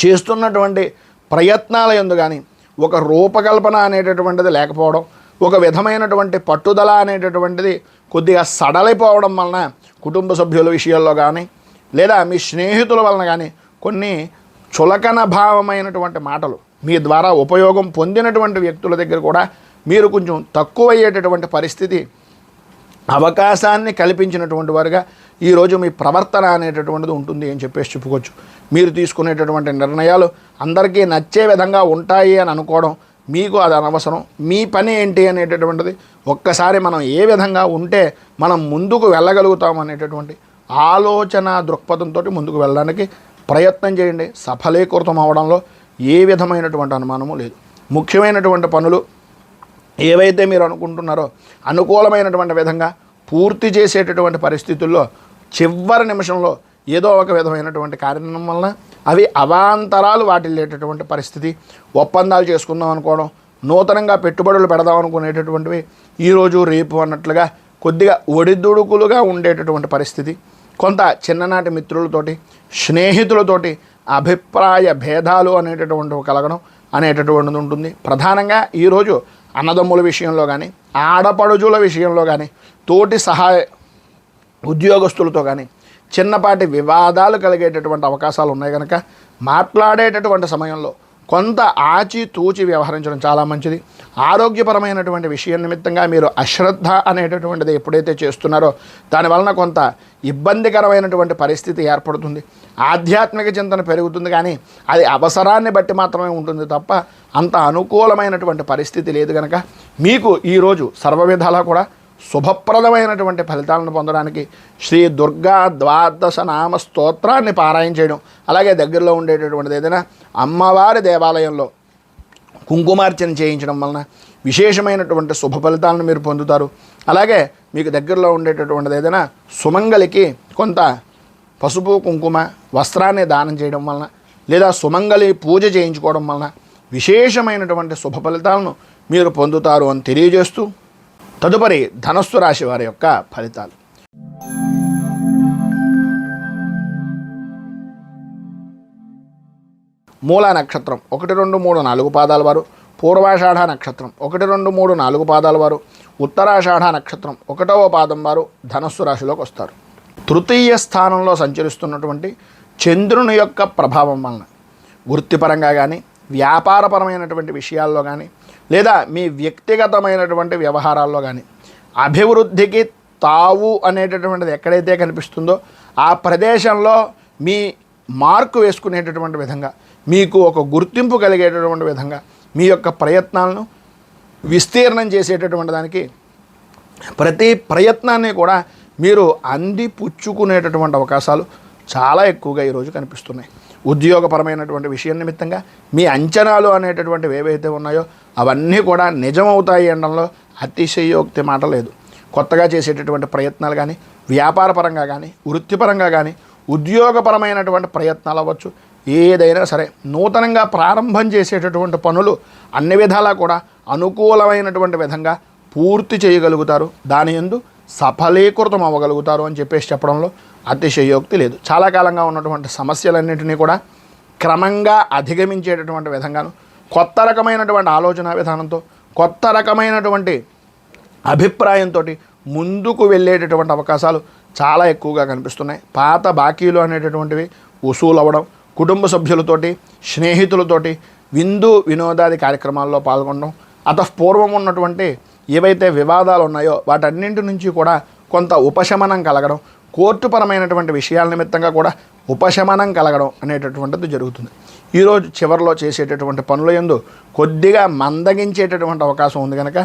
చేస్తున్నటువంటి ప్రయత్నాల యందు కానీ ఒక రూపకల్పన అనేటటువంటిది లేకపోవడం, ఒక విధమైనటువంటి పట్టుదల అనేటటువంటిది కొద్దిగా సడలిపోవడం వలన కుటుంబ సభ్యుల విషయాల్లో కానీ, లేదా మీ స్నేహితుల వలన కానీ కొన్ని చులకన భావమైనటువంటి మాటలు మీ ద్వారా ఉపయోగం పొందినటువంటి వ్యక్తుల దగ్గర కూడా మీరు కొంచెం తక్కువయ్యేటటువంటి పరిస్థితి, అవకాశాన్ని కల్పించినటువంటి వారుగా ఈరోజు మీ ప్రవర్తన అనేటటువంటిది ఉంటుంది అని చెప్పేసి చెప్పుకోవచ్చు. మీరు తీసుకునేటటువంటి నిర్ణయాలు అందరికీ నచ్చే విధంగా ఉంటాయి అని అనుకోవడం మీకు అది అనవసరం. మీ పని ఏంటి అనేటటువంటిది ఒక్కసారి మనం ఏ విధంగా ఉంటే మనం ముందుకు వెళ్ళగలుగుతాం అనేటటువంటి ఆలోచన దృక్పథంతో ముందుకు వెళ్ళడానికి ప్రయత్నం చేయండి. సఫలీకృతం అవడంలో ఏ విధమైనటువంటి అనుమానము లేదు. ముఖ్యమైనటువంటి పనులు ఏవైతే మీరు అనుకుంటున్నారో అనుకూలమైనటువంటి విధంగా పూర్తి చేసేటటువంటి పరిస్థితుల్లో చివరి నిమిషంలో ఏదో ఒక విధమైనటువంటి కారణం వలన అవి అవాంతరాలు వాటిల్లేటటువంటి పరిస్థితి, ఒప్పందాలు చేసుకుందాం అనుకోవడం, నూతనంగా పెట్టుబడులు పెడదాం అనుకునేటటువంటివి ఈరోజు రేపు అన్నట్లుగా కొద్దిగా ఒడిదుడుకులుగా ఉండేటటువంటి పరిస్థితి, కొంత చిన్ననాటి మిత్రులతోటి, స్నేహితులతోటి అభిప్రాయ భేదాలు అనేటటువంటివి కలగడం అనేటటువంటిది ఉంటుంది. ప్రధానంగా ఈరోజు అన్నదమ్ముల విషయంలో కానీ, ఆడపడుజుల విషయంలో కానీ, తోటి సహాయ ఉద్యోగస్తులతో కానీ చిన్నపాటి వివాదాలు కలిగేటటువంటి అవకాశాలు ఉన్నాయి కనుక మాట్లాడేటటువంటి సమయంలో కొంత ఆచితూచి వ్యవహరించడం చాలా మంచిది. ఆరోగ్యపరమైనటువంటి విషయం నిమిత్తంగా మీరు అశ్రద్ధ అనేటటువంటిది ఎప్పుడైతే చేస్తున్నారో దానివలన కొంత ఇబ్బందికరమైనటువంటి పరిస్థితి ఏర్పడుతుంది. ఆధ్యాత్మిక చింతన పెరుగుతుంది, కానీ అది అవసరాన్ని బట్టి మాత్రమే ఉంటుంది తప్ప అంత అనుకూలమైనటువంటి పరిస్థితి లేదు కనుక మీకు ఈరోజు సర్వ విధాలా కూడా శుభప్రదమైనటువంటి ఫలితాలను పొందడానికి శ్రీ దుర్గా ద్వాదశ నామ స్తోత్రాన్ని పారాయణ చేయడం, అలాగే దగ్గరలో ఉండేటటువంటిది ఏదైనా అమ్మవారి దేవాలయంలో కుంకుమార్చన చేయించడం వలన విశేషమైనటువంటి శుభ ఫలితాలను మీరు పొందుతారు. అలాగే మీకు దగ్గరలో ఉండేటటువంటిది ఏదైనా సుమంగలికి కొంత పసుపు కుంకుమ వస్త్రాన్ని దానం చేయడం వలన లేదా సుమంగలి పూజ చేయించుకోవడం వలన విశేషమైనటువంటి శుభ ఫలితాలను మీరు పొందుతారు అని తెలియజేస్తూ తదుపరి ధనస్సు రాశి వారి యొక్క ఫలితాలు. మూలా నక్షత్రం 1, 2, 3, 4 పాదాల వారు, పూర్వాషాఢ నక్షత్రం 1, 2, 3, 4 పాదాల వారు, ఉత్తరాషాఢ నక్షత్రం 1వ పాదం వారు ధనస్సు రాశిలోకి వస్తారు. తృతీయ స్థానంలో సంచరిస్తున్నటువంటి చంద్రుని యొక్క ప్రభావం వలన వృత్తిపరంగా కానీ, వ్యాపారపరమైనటువంటి విషయాల్లో కానీ, లేదా మీ వ్యక్తిగతమైనటువంటి వ్యవహారాల్లో కానీ అభివృద్ధికి తావు అనేటటువంటిది ఎక్కడైతే కనిపిస్తుందో ఆ ప్రదేశంలో మీ మార్కు వేసుకునేటటువంటి విధంగా, మీకు ఒక గుర్తింపు కలిగేటటువంటి విధంగా మీ యొక్క ప్రయత్నాలను విస్తీర్ణం చేసేటటువంటి దానికి ప్రతి ప్రయత్నాన్ని కూడా మీరు అందిపుచ్చుకునేటటువంటి అవకాశాలు చాలా ఎక్కువగా ఈరోజు కనిపిస్తున్నాయి. ఉద్యోగపరమైనటువంటి విషయం నిమిత్తంగా మీ అంచనాలు అనేటటువంటివి ఏవైతే ఉన్నాయో అవన్నీ కూడా నిజమవుతాయి అనడంలో అతిశయోక్తి మాట లేదు. కొత్తగా చేసేటటువంటి ప్రయత్నాలు కానీ, వ్యాపారపరంగా కానీ, వృత్తిపరంగా కానీ, ఉద్యోగపరమైనటువంటి ప్రయత్నాలు అవ్వచ్చు, ఏదైనా సరే నూతనంగా ప్రారంభం చేసేటటువంటి పనులు అన్ని విధాలా కూడా అనుకూలమైనటువంటి విధంగా పూర్తి చేయగలుగుతారు. దాని యందు సఫలీకృతం అవ్వగలుగుతారు అని చెప్పడంలో అతిశయోక్తి లేదు. చాలా కాలంగా ఉన్నటువంటి సమస్యలన్నింటినీ కూడా క్రమంగా అధిగమించేటటువంటి విధంగాను, కొత్త రకమైనటువంటి ఆలోచన విధానంతో, కొత్త రకమైనటువంటి అభిప్రాయంతో ముందుకు వెళ్ళేటటువంటి అవకాశాలు చాలా ఎక్కువగా కనిపిస్తున్నాయి. పాత బాకీలు అనేటటువంటివి వసూలు అవ్వడం, కుటుంబ సభ్యులతోటి, స్నేహితులతోటి విందు వినోదాది కార్యక్రమాల్లో పాల్గొనడం, అతఃపూర్వం ఉన్నటువంటి ఏవైతే వివాదాలు ఉన్నాయో వాటన్నింటి నుంచి కూడా కొంత ఉపశమనం కలగడం, కోర్టుపరమైనటువంటి విషయాల నిమిత్తంగా కూడా ఉపశమనం కలగడం అనేటటువంటిది జరుగుతుంది. ఈరోజు చివరిలో చేసేటటువంటి పనుల యందు కొద్దిగా మందగించేటటువంటి అవకాశం ఉంది కనుక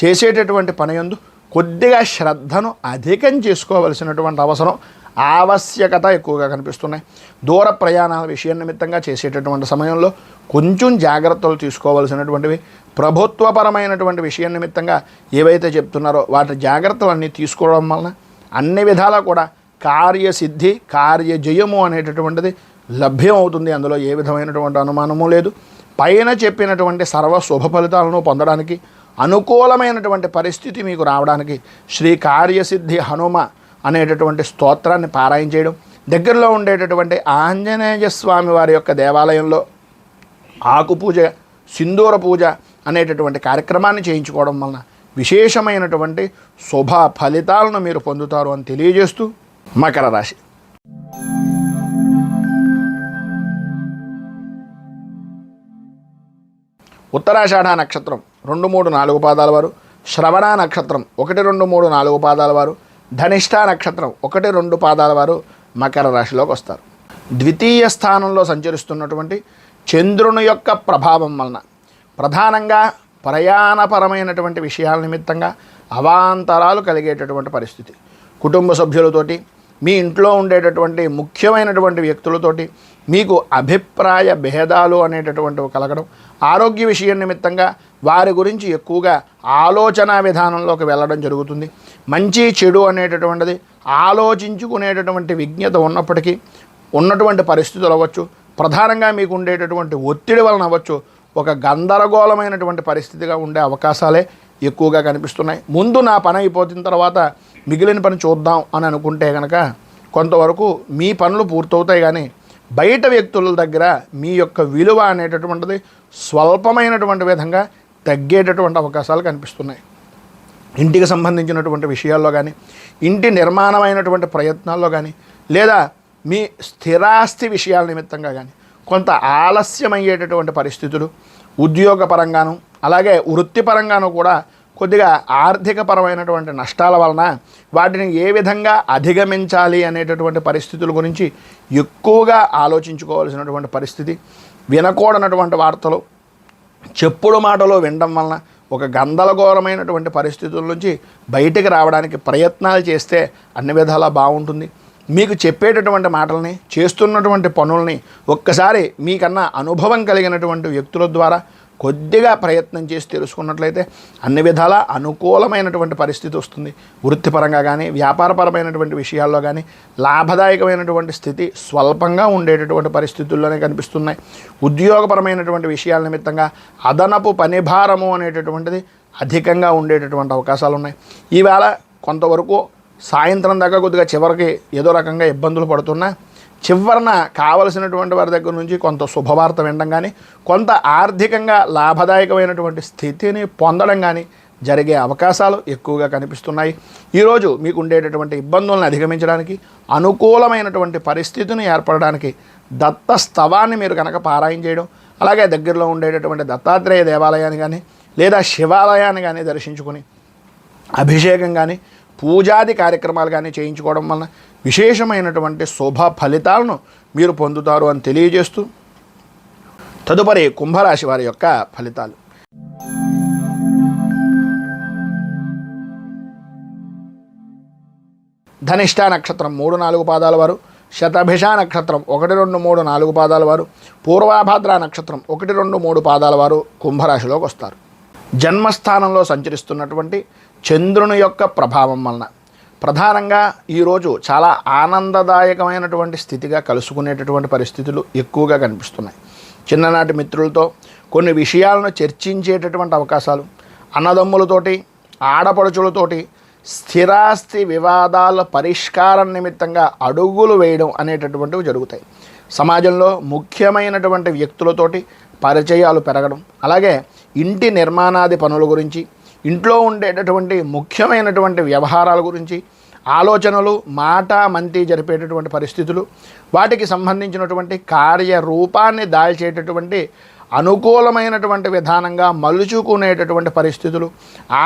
చేసేటటువంటి పని యందు కొద్దిగా శ్రద్ధను అధికం చేసుకోవలసినటువంటి ఆవశ్యకత ఎక్కువగా కనిపిస్తున్నాయి. దూర ప్రయాణాల విషయం నిమిత్తంగా చేసేటటువంటి సమయంలో కొంచెం జాగ్రత్తలు తీసుకోవలసినటువంటివి, ప్రభుత్వపరమైనటువంటి విషయం నిమిత్తంగా ఏవైతే చెప్తున్నారో వాటి జాగ్రత్తలన్నీ తీసుకోవడం వలన అన్ని విధాలా కూడా కార్యసిద్ధి, కార్యజయము అనేటటువంటిది లభ్యం అవుతుంది. అందులో ఏ విధమైనటువంటి అనుమానము లేదు. పైన చెప్పినటువంటి సర్వ శుభ ఫలితాలను పొందడానికి, అనుకూలమైనటువంటి పరిస్థితి మీకు రావడానికి శ్రీ కార్యసిద్ధి హనుమ అనేటటువంటి స్తోత్రాన్ని పారాయణ చేయడం, దగ్గరలో ఉండేటటువంటి ఆంజనేయ స్వామి వారి యొక్క దేవాలయంలో ఆకుపూజ, సింధూర పూజ అనేటటువంటి కార్యక్రమాన్ని చేయించుకోవడం వలన విశేషమైనటువంటి శుభ ఫలితాలను మీరు పొందుతారు అని తెలియజేస్తూ మకర రాశి. ఉత్తరాషాఢ నక్షత్రం 2, 3, 4 పాదాల వారు, శ్రవణ నక్షత్రం 1, 2, 3, 4 పాదాల వారు, ధనిష్ఠ నక్షత్రం 1, 2 పాదాల వారు మకర రాశిలోకి వస్తారు. ద్వితీయ స్థానంలో సంచరిస్తున్నటువంటి చంద్రుని యొక్క ప్రభావం వలన ప్రధానంగా ప్రయాణపరమైనటువంటి విషయాల నిమిత్తంగా అవాంతరాలు కలిగేటటువంటి పరిస్థితి, కుటుంబ సభ్యులతోటి, మీ ఇంట్లో ఉండేటటువంటి ముఖ్యమైనటువంటి వ్యక్తులతోటి మీకు అభిప్రాయ భేదాలు అనేటటువంటివి కలగడం, ఆరోగ్య విషయం నిమిత్తంగా వారి గురించి ఎక్కువగా ఆలోచన విధానంలోకి వెళ్ళడం జరుగుతుంది. మంచి చెడు అనేటటువంటిది ఆలోచించుకునేటటువంటి విజ్ఞత ఉన్నప్పటికీ ఉన్నటువంటి పరిస్థితులు అవ్వచ్చు, ప్రధానంగా మీకు ఉండేటటువంటి ఒత్తిడి వలన అవ్వచ్చు, ఒక గందరగోళమైనటువంటి పరిస్థితిగా ఉండే అవకాశాలే ఎక్కువగా కనిపిస్తున్నాయి. ముందు నా పని అయిపోతున్న తర్వాత మిగిలిన పని చూద్దాం అని అనుకుంటే కనుక కొంతవరకు మీ పనులు పూర్తవుతాయి, కానీ బయట వ్యక్తుల దగ్గర మీ యొక్క విలువ అనేటటువంటిది స్వల్పమైనటువంటి విధంగా తగ్గేటటువంటి అవకాశాలు కనిపిస్తున్నాయి. ఇంటికి సంబంధించినటువంటి విషయాల్లో కానీ, ఇంటి నిర్మాణమైనటువంటి ప్రయత్నాల్లో కానీ, లేదా మీ స్థిరాస్తి విషయాల నిమిత్తంగా కానీ కొంత ఆలస్యమయ్యేటటువంటి పరిస్థితులు, ఉద్యోగపరంగాను అలాగే వృత్తిపరంగాను కూడా కొద్దిగా ఆర్థికపరమైనటువంటి నష్టాల వలన వాటిని ఏ విధంగా అధిగమించాలి అనేటటువంటి పరిస్థితుల గురించి ఎక్కువగా ఆలోచించుకోవాల్సినటువంటి పరిస్థితి. వినకూడనటువంటి వార్తలు, చెప్పుడు మాటలు వినడం వలన ఒక గందరగోళమైనటువంటి పరిస్థితుల నుంచి బయటికి రావడానికి ప్రయత్నాలు చేస్తే అన్ని విధాలా బాగుంటుంది. మీకు చెప్పేటటువంటి మాటల్ని, చేస్తున్నటువంటి పనుల్ని ఒక్కసారి మీకన్నా అనుభవం కలిగినటువంటి వ్యక్తుల ద్వారా కొద్దిగా ప్రయత్నం చేసి తెలుసుకున్నట్లయితే అన్ని విధాలా అనుకూలమైనటువంటి పరిస్థితి వస్తుంది. వృత్తిపరంగా కానీ, వ్యాపారపరమైనటువంటి విషయాల్లో కానీ లాభదాయకమైనటువంటి స్థితి స్వల్పంగా ఉండేటటువంటి పరిస్థితుల్లోనే కనిపిస్తున్నాయి. ఉద్యోగపరమైనటువంటి విషయాల నిమిత్తంగా అదనపు పనిభారము అనేటటువంటిది అధికంగా ఉండేటటువంటి అవకాశాలు ఉన్నాయి. ఈవేళ కొంతవరకు సాయంత్రం దాకా కొద్దిగా చివరికి ఏదో రకంగా ఇబ్బందులు పడుతున్నా చివరన కావలసినటువంటి వారి దగ్గర నుంచి కొంత శుభవార్త వినడం కానీ, కొంత ఆర్థికంగా లాభదాయకమైనటువంటి స్థితిని పొందడం కానీ జరిగే అవకాశాలు ఎక్కువగా కనిపిస్తున్నాయి. ఈరోజు మీకు ఉండేటటువంటి ఇబ్బందులను అధిగమించడానికి, అనుకూలమైనటువంటి పరిస్థితిని ఏర్పడడానికి దత్త స్తవాన్ని మీరు కనుక పారాయణ చేయడం, అలాగే దగ్గరలో ఉండేటటువంటి దత్తాత్రేయ దేవాలయాన్ని కానీ లేదా శివాలయాన్ని కానీ దర్శించుకొని అభిషేకం కానీ పూజాది కార్యక్రమాలు కానీ చేయించుకోవడం వలన విశేషమైనటువంటి శుభ ఫలితాలను మీరు పొందుతారు అని తెలియజేస్తూ తదుపరి కుంభరాశి వారి యొక్క ఫలితాలు. ధనిష్ట నక్షత్రం 3-4 పాదాల వారు, శతభిష నక్షత్రం 1, 2, 3, 4 పాదాల వారు, పూర్వాభాద్ర నక్షత్రం 1, 2, 3 పాదాల వారు కుంభరాశిలోకి వస్తారు. జన్మస్థానంలో సంచరిస్తున్నటువంటి చంద్రుని యొక్క ప్రభావం వలన ప్రధానంగా ఈరోజు చాలా ఆనందదాయకమైనటువంటి స్థితిగా కలుసుకునేటటువంటి పరిస్థితులు ఎక్కువగా కనిపిస్తున్నాయి. చిన్ననాటి మిత్రులతో కొన్ని విషయాలను చర్చించేటటువంటి అవకాశాలు, అన్నదమ్ములతోటి, ఆడపడుచులతోటి స్థిరాస్తి వివాదాల పరిష్కారం నిమిత్తంగా అడుగులు వేయడం అనేటటువంటివి జరుగుతాయి. సమాజంలో ముఖ్యమైనటువంటి వ్యక్తులతోటి పరిచయాలు పెరగడం, అలాగే ఇంటి నిర్మాణాది పనుల గురించి, ఇంట్లో ఉండేటటువంటి ముఖ్యమైనటువంటి వ్యవహారాల గురించి ఆలోచనలు, మాట మంతి జరిపేటటువంటి పరిస్థితులు, వాటికి సంబంధించినటువంటి కార్యరూపాన్ని దాల్చేటటువంటి అనుకూలమైనటువంటి విధానంగా మలుచుకునేటటువంటి పరిస్థితులు,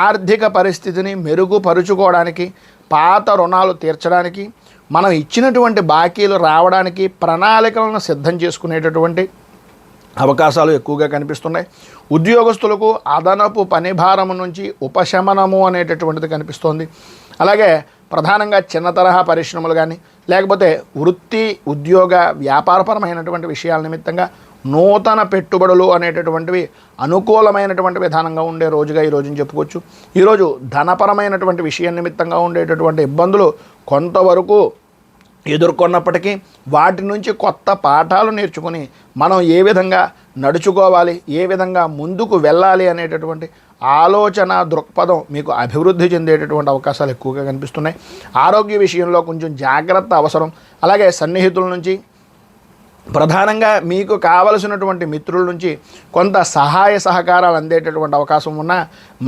ఆర్థిక పరిస్థితిని మెరుగుపరుచుకోవడానికి, పాత రుణాలు తీర్చడానికి, మనం ఇచ్చినటువంటి బాకీలు రావడానికి ప్రణాళికలను సిద్ధం చేసుకునేటటువంటి అవకాశాలు ఎక్కువగా కనిపిస్తున్నాయి. ఉద్యోగస్తులకు అదనపు పనిభారము నుంచి ఉపశమనము అనేటటువంటిది కనిపిస్తోంది. అలాగే ప్రధానంగా చిన్న తరహా పరిశ్రమలు కానీ, లేకపోతే వృత్తి, ఉద్యోగ, వ్యాపారపరమైనటువంటి విషయాల నిమిత్తంగా నూతన పెట్టుబడులు అనేటటువంటివి అనుకూలమైనటువంటి విధానంగా ఉండే రోజుగా ఈ రోజుని చెప్పుకోవచ్చు. ఈరోజు ధనపరమైనటువంటి విషయం నిమిత్తంగా ఉండేటటువంటి ఇబ్బందులు కొంతవరకు ఎదుర్కొన్నప్పటికీ వాటి నుంచి కొత్త పాఠాలు నేర్చుకుని మనం ఏ విధంగా నడుచుకోవాలి, ఏ విధంగా ముందుకు వెళ్ళాలి అనేటటువంటి ఆలోచన దృక్పథం మీకు అభివృద్ధి చెందేటటువంటి అవకాశాలు ఎక్కువగా కనిపిస్తున్నాయి. ఆరోగ్య విషయంలో కొంచెం జాగ్రత్త అవసరం. అలాగే సన్నిహితుల నుంచి, ప్రధానంగా మీకు కావలసినటువంటి మిత్రుల నుంచి కొంత సహాయ సహకారాలు అందేటటువంటి అవకాశం ఉన్నా,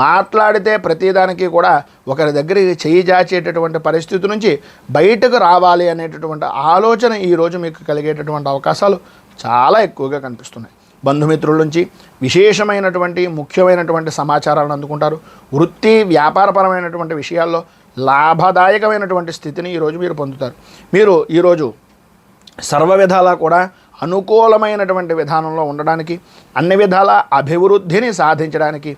మాట్లాడితే ప్రతిదానికి కూడా ఒకరి దగ్గరికి చేయి జాచేటటువంటి పరిస్థితి నుంచి బయటకు రావాలి అనేటటువంటి ఆలోచన ఈరోజు మీకు కలిగేటటువంటి అవకాశాలు చాలా ఎక్కువగా కనిపిస్తున్నాయి. బంధుమిత్రుల నుంచి విశేషమైనటువంటి ముఖ్యమైనటువంటి సమాచారాలను అందుకుంటారు. వృత్తి, వ్యాపారపరమైనటువంటి విషయాల్లో లాభదాయకమైనటువంటి స్థితిని ఈరోజు మీరు పొందుతారు. మీరు ఈరోజు సర్వ విధాలా కూడా అనుకూలమైనటువంటి విధానంలో ఉండడానికి, అన్ని విధాల అభివృద్ధిని సాధించడానికి,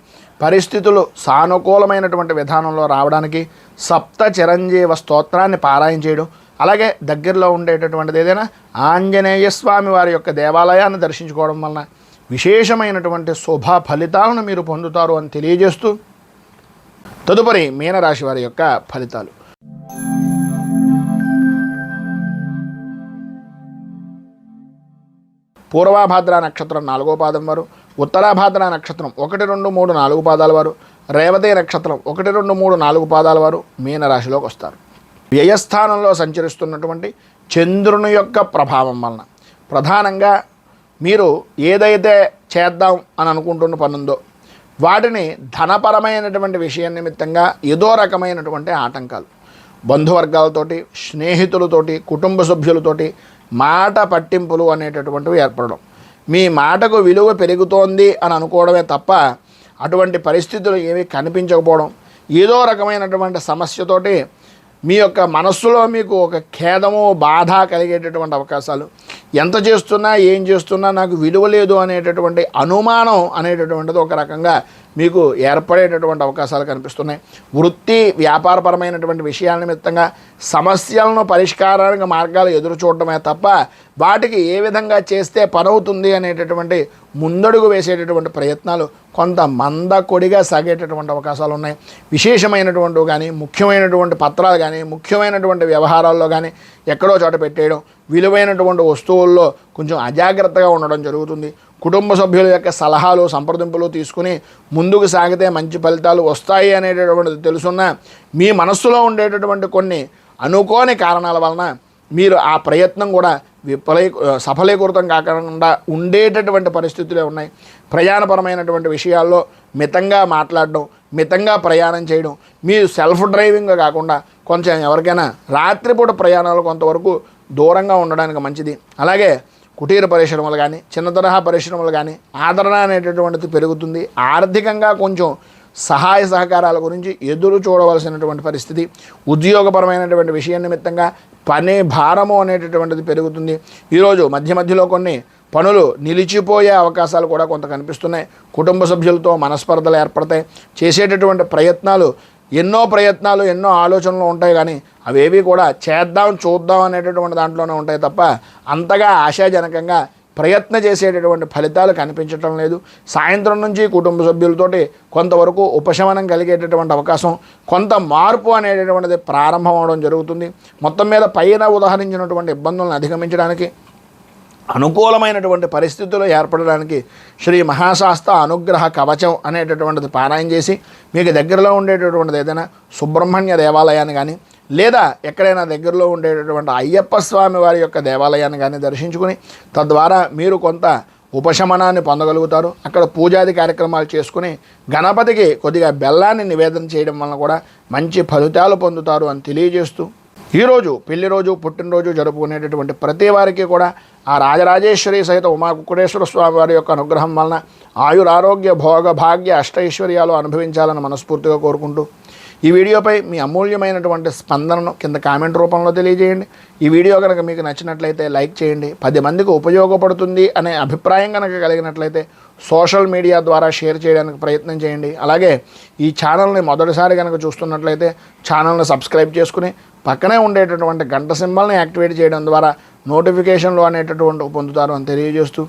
పరిస్థితులు సానుకూలమైనటువంటి విధానంలో రావడానికి సప్త చిరంజీవ స్తోత్రాన్ని పారాయణ చేయడం, అలాగే దగ్గరలో ఉండేటటువంటిది ఏదైనా ఆంజనేయ స్వామి వారి యొక్క దేవాలయాన్ని దర్శించుకోవడం వలన విశేషమైనటువంటి శుభ ఫలితాలను మీరు పొందుతారు అని తెలియజేస్తూ తదుపరి మీనరాశి వారి యొక్క ఫలితాలు. పూర్వాభాద్ర నక్షత్రం 4వ పాదం వారు, ఉత్తరాభాద్ర నక్షత్రం 1, 2, 3, 4 పాదాల వారు, రేవతి నక్షత్రం 1, 2, 3, 4 పాదాల వారు మీనరాశిలోకి వస్తారు. వ్యయస్థానంలో సంచరిస్తున్నటువంటి చంద్రుని యొక్క ప్రభావం వలన ప్రధానంగా మీరు ఏదైతే చేద్దాం అని అనుకుంటున్న పనుందో వాటిని ధనపరమైనటువంటి విషయం నిమిత్తంగా ఏదో రకమైనటువంటి ఆటంకాలు, బంధువర్గాలతోటి, స్నేహితులతోటి, కుటుంబ సభ్యులతోటి మాట పట్టింపులు అనేటటువంటివి ఏర్పడడం, మీ మాటకు విలువ పెరుగుతోంది అని అనుకోవడమే తప్ప అటువంటి పరిస్థితులు ఏమీ కనిపించకపోవడం, ఏదో రకమైనటువంటి సమస్యతోటి మీ యొక్క మనస్సులో మీకు ఒక ఖేదము, బాధ కలిగేటటువంటి అవకాశాలు, ఎంత చేస్తున్నా ఏం చేస్తున్నా నాకు విలువ లేదు అనేటటువంటి అనుమానం అనేటటువంటిది ఒక రకంగా మీకు ఏర్పడేటటువంటి అవకాశాలు కనిపిస్తున్నాయి. వృత్తి వ్యాపారపరమైనటువంటి విషయాల నిమిత్తంగా సమస్యలను పరిష్కారానికి మార్గాలు ఎదురు చూడటమే తప్ప వాటికి ఏ విధంగా చేస్తే పనవుతుంది అనేటటువంటి ముందడుగు వేసేటటువంటి ప్రయత్నాలు కొంత మందకొడిగా సాగేటటువంటి అవకాశాలు ఉన్నాయి. విశేషమైనటువంటివి కానీ, ముఖ్యమైనటువంటి పత్రాలు కానీ, ముఖ్యమైనటువంటి వ్యవహారాల్లో కానీ ఎక్కడో చోట పెట్టేయడం, విలువైనటువంటి వస్తువుల్లో కొంచెం అజాగ్రత్తగా ఉండడం జరుగుతుంది. కుటుంబ సభ్యుల యొక్క సలహాలు, సంప్రదింపులు తీసుకుని ముందుకు సాగితే మంచి ఫలితాలు వస్తాయి అనేటటువంటిది తెలుసున్న మీ మనస్సులో ఉండేటటువంటి కొన్ని అనుకోని కారణాల వలన మీరు ఆ ప్రయత్నం కూడా సఫలీకృతం కాకుండా ఉండేటటువంటి పరిస్థితులే ఉన్నాయి. ప్రయాణపరమైనటువంటి విషయాల్లో మితంగా మాట్లాడడం, మితంగా ప్రయాణం చేయడం, మీరు సెల్ఫ్ డ్రైవింగ్ కాకుండా కొంచెం ఎవరికైనా రాత్రిపూట ప్రయాణాలు కొంతవరకు దూరంగా ఉండడానికి మంచిది. అలాగే కుటీర పరిశ్రమలు కానీ, చిన్న తరహా పరిశ్రమలు కానీ ఆదరణ అనేటటువంటిది పెరుగుతుంది. ఆర్థికంగా కొంచెం సహాయ సహకారాల గురించి ఎదురు చూడవలసినటువంటి పరిస్థితి. ఉద్యోగపరమైనటువంటి విషయం నిమిత్తంగా పని భారము అనేటటువంటిది పెరుగుతుంది. ఈరోజు మధ్యలో కొన్ని పనులు నిలిచిపోయే అవకాశాలు కూడా కొంత కనిపిస్తున్నాయి. కుటుంబ సభ్యులతో మనస్పర్ధలు ఏర్పడతాయి. చేసేటటువంటి ప్రయత్నాలు ఎన్నో ఆలోచనలు ఉంటాయి, కానీ అవేవి కూడా చేద్దాం చూద్దాం అనేటటువంటి దాంట్లోనే ఉంటాయి తప్ప అంతగా ఆశాజనకంగా ప్రయత్నం చేసేటటువంటి ఫలితాలు కనిపించటం లేదు. సాయంత్రం నుంచి కుటుంబ సభ్యులతోటి కొంతవరకు ఉపశమనం కలిగేటటువంటి అవకాశం, కొంత మార్పు అనేటటువంటిది ప్రారంభం అవడం జరుగుతుంది. మొత్తం మీద పైన ఉదాహరించినటువంటి ఇబ్బందులను అధిగమించడానికి, అనుకూలమైనటువంటి పరిస్థితులు ఏర్పడడానికి శ్రీ మహాశాస్త్ర అనుగ్రహ కవచం అనేటటువంటిది పారాయణ చేసి మీకు దగ్గరలో ఉండేటటువంటిది ఏదైనా సుబ్రహ్మణ్య దేవాలయాన్ని కానీ, లేదా ఎక్కడైనా దగ్గరలో ఉండేటటువంటి అయ్యప్ప స్వామి వారి యొక్క దేవాలయాన్ని కానీ దర్శించుకుని తద్వారా మీరు కొంత ఉపశమనాన్ని పొందగలుగుతారు. అక్కడ పూజాది కార్యక్రమాలు చేసుకుని గణపతికి కొద్దిగా బెల్లాన్ని నివేదన చేయడం వలన కూడా మంచి ఫలితాలు పొందుతారు అని తెలియజేస్తూ, ఈరోజు పెళ్లి రోజు, పుట్టినరోజు జరుపుకునేటటువంటి ప్రతి వారికి కూడా ఆ రాజరాజేశ్వరి సహిత ఉమా కుక్కుటేశ్వర స్వామి వారి యొక్క అనుగ్రహం వలన ఆయురారోగ్య భోగ భాగ్య అష్టైశ్వర్యాలు అనుభవించాలని మనస్ఫూర్తిగా కోరుకుంటూ, ఈ వీడియోపై మీ అమూల్యమైనటువంటి స్పందనను కింద కామెంట్ రూపంలో తెలియజేయండి. ఈ వీడియో కనుక మీకు నచ్చినట్లయితే లైక్ చేయండి. 10 మందికి ఉపయోగపడుతుంది అనే అభిప్రాయం కనుక కలిగినట్లయితే సోషల్ మీడియా ద్వారా షేర్ చేయడానికి ప్రయత్నం చేయండి. అలాగే ఈ ఛానల్ని మొదటిసారి కనుక చూస్తున్నట్లయితే ఛానల్ని సబ్స్క్రైబ్ చేసుకుని పక్కనే ఉండేటటువంటి గంట సింబల్ని యాక్టివేట్ చేయడం ద్వారా నోటిఫికేషన్లు అనేటటువంటి పొందుతారు అని తెలియజేస్తూ,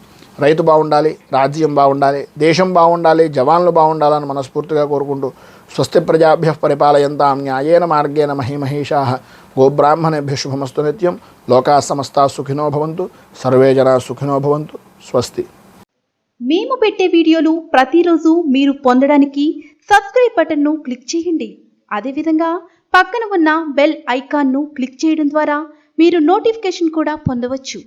రైతు బాగుండాలి, రాజ్యం బాగుండాలి, దేశం బాగుండాలి, జవాన్లు బాగుండాలని మనస్ఫూర్తిగా కోరుకుంటూ, స్వస్తి ప్రజాభ్య పరిపాలయంతాం న్యాయేన మార్గేణ మహిమహేషాః గోబ్రాహ్మణేభ్యః శుభమస్తు నిత్యం. లోకాః సమస్తాః సుఖినో భవంతు, సర్వే జనాః సుఖినో భవంతు. స్వస్తి. మేము పెట్టే వీడియోలు ప్రతిరోజు మీరు పొందడానికి సబ్స్క్రైబ్ బటన్ను క్లిక్ చేయండి. అదేవిధంగా పక్కన ఉన్న బెల్ ఐకాన్ను క్లిక్ చేయడం ద్వారా మీరు నోటిఫికేషన్ కూడా పొందవచ్చు.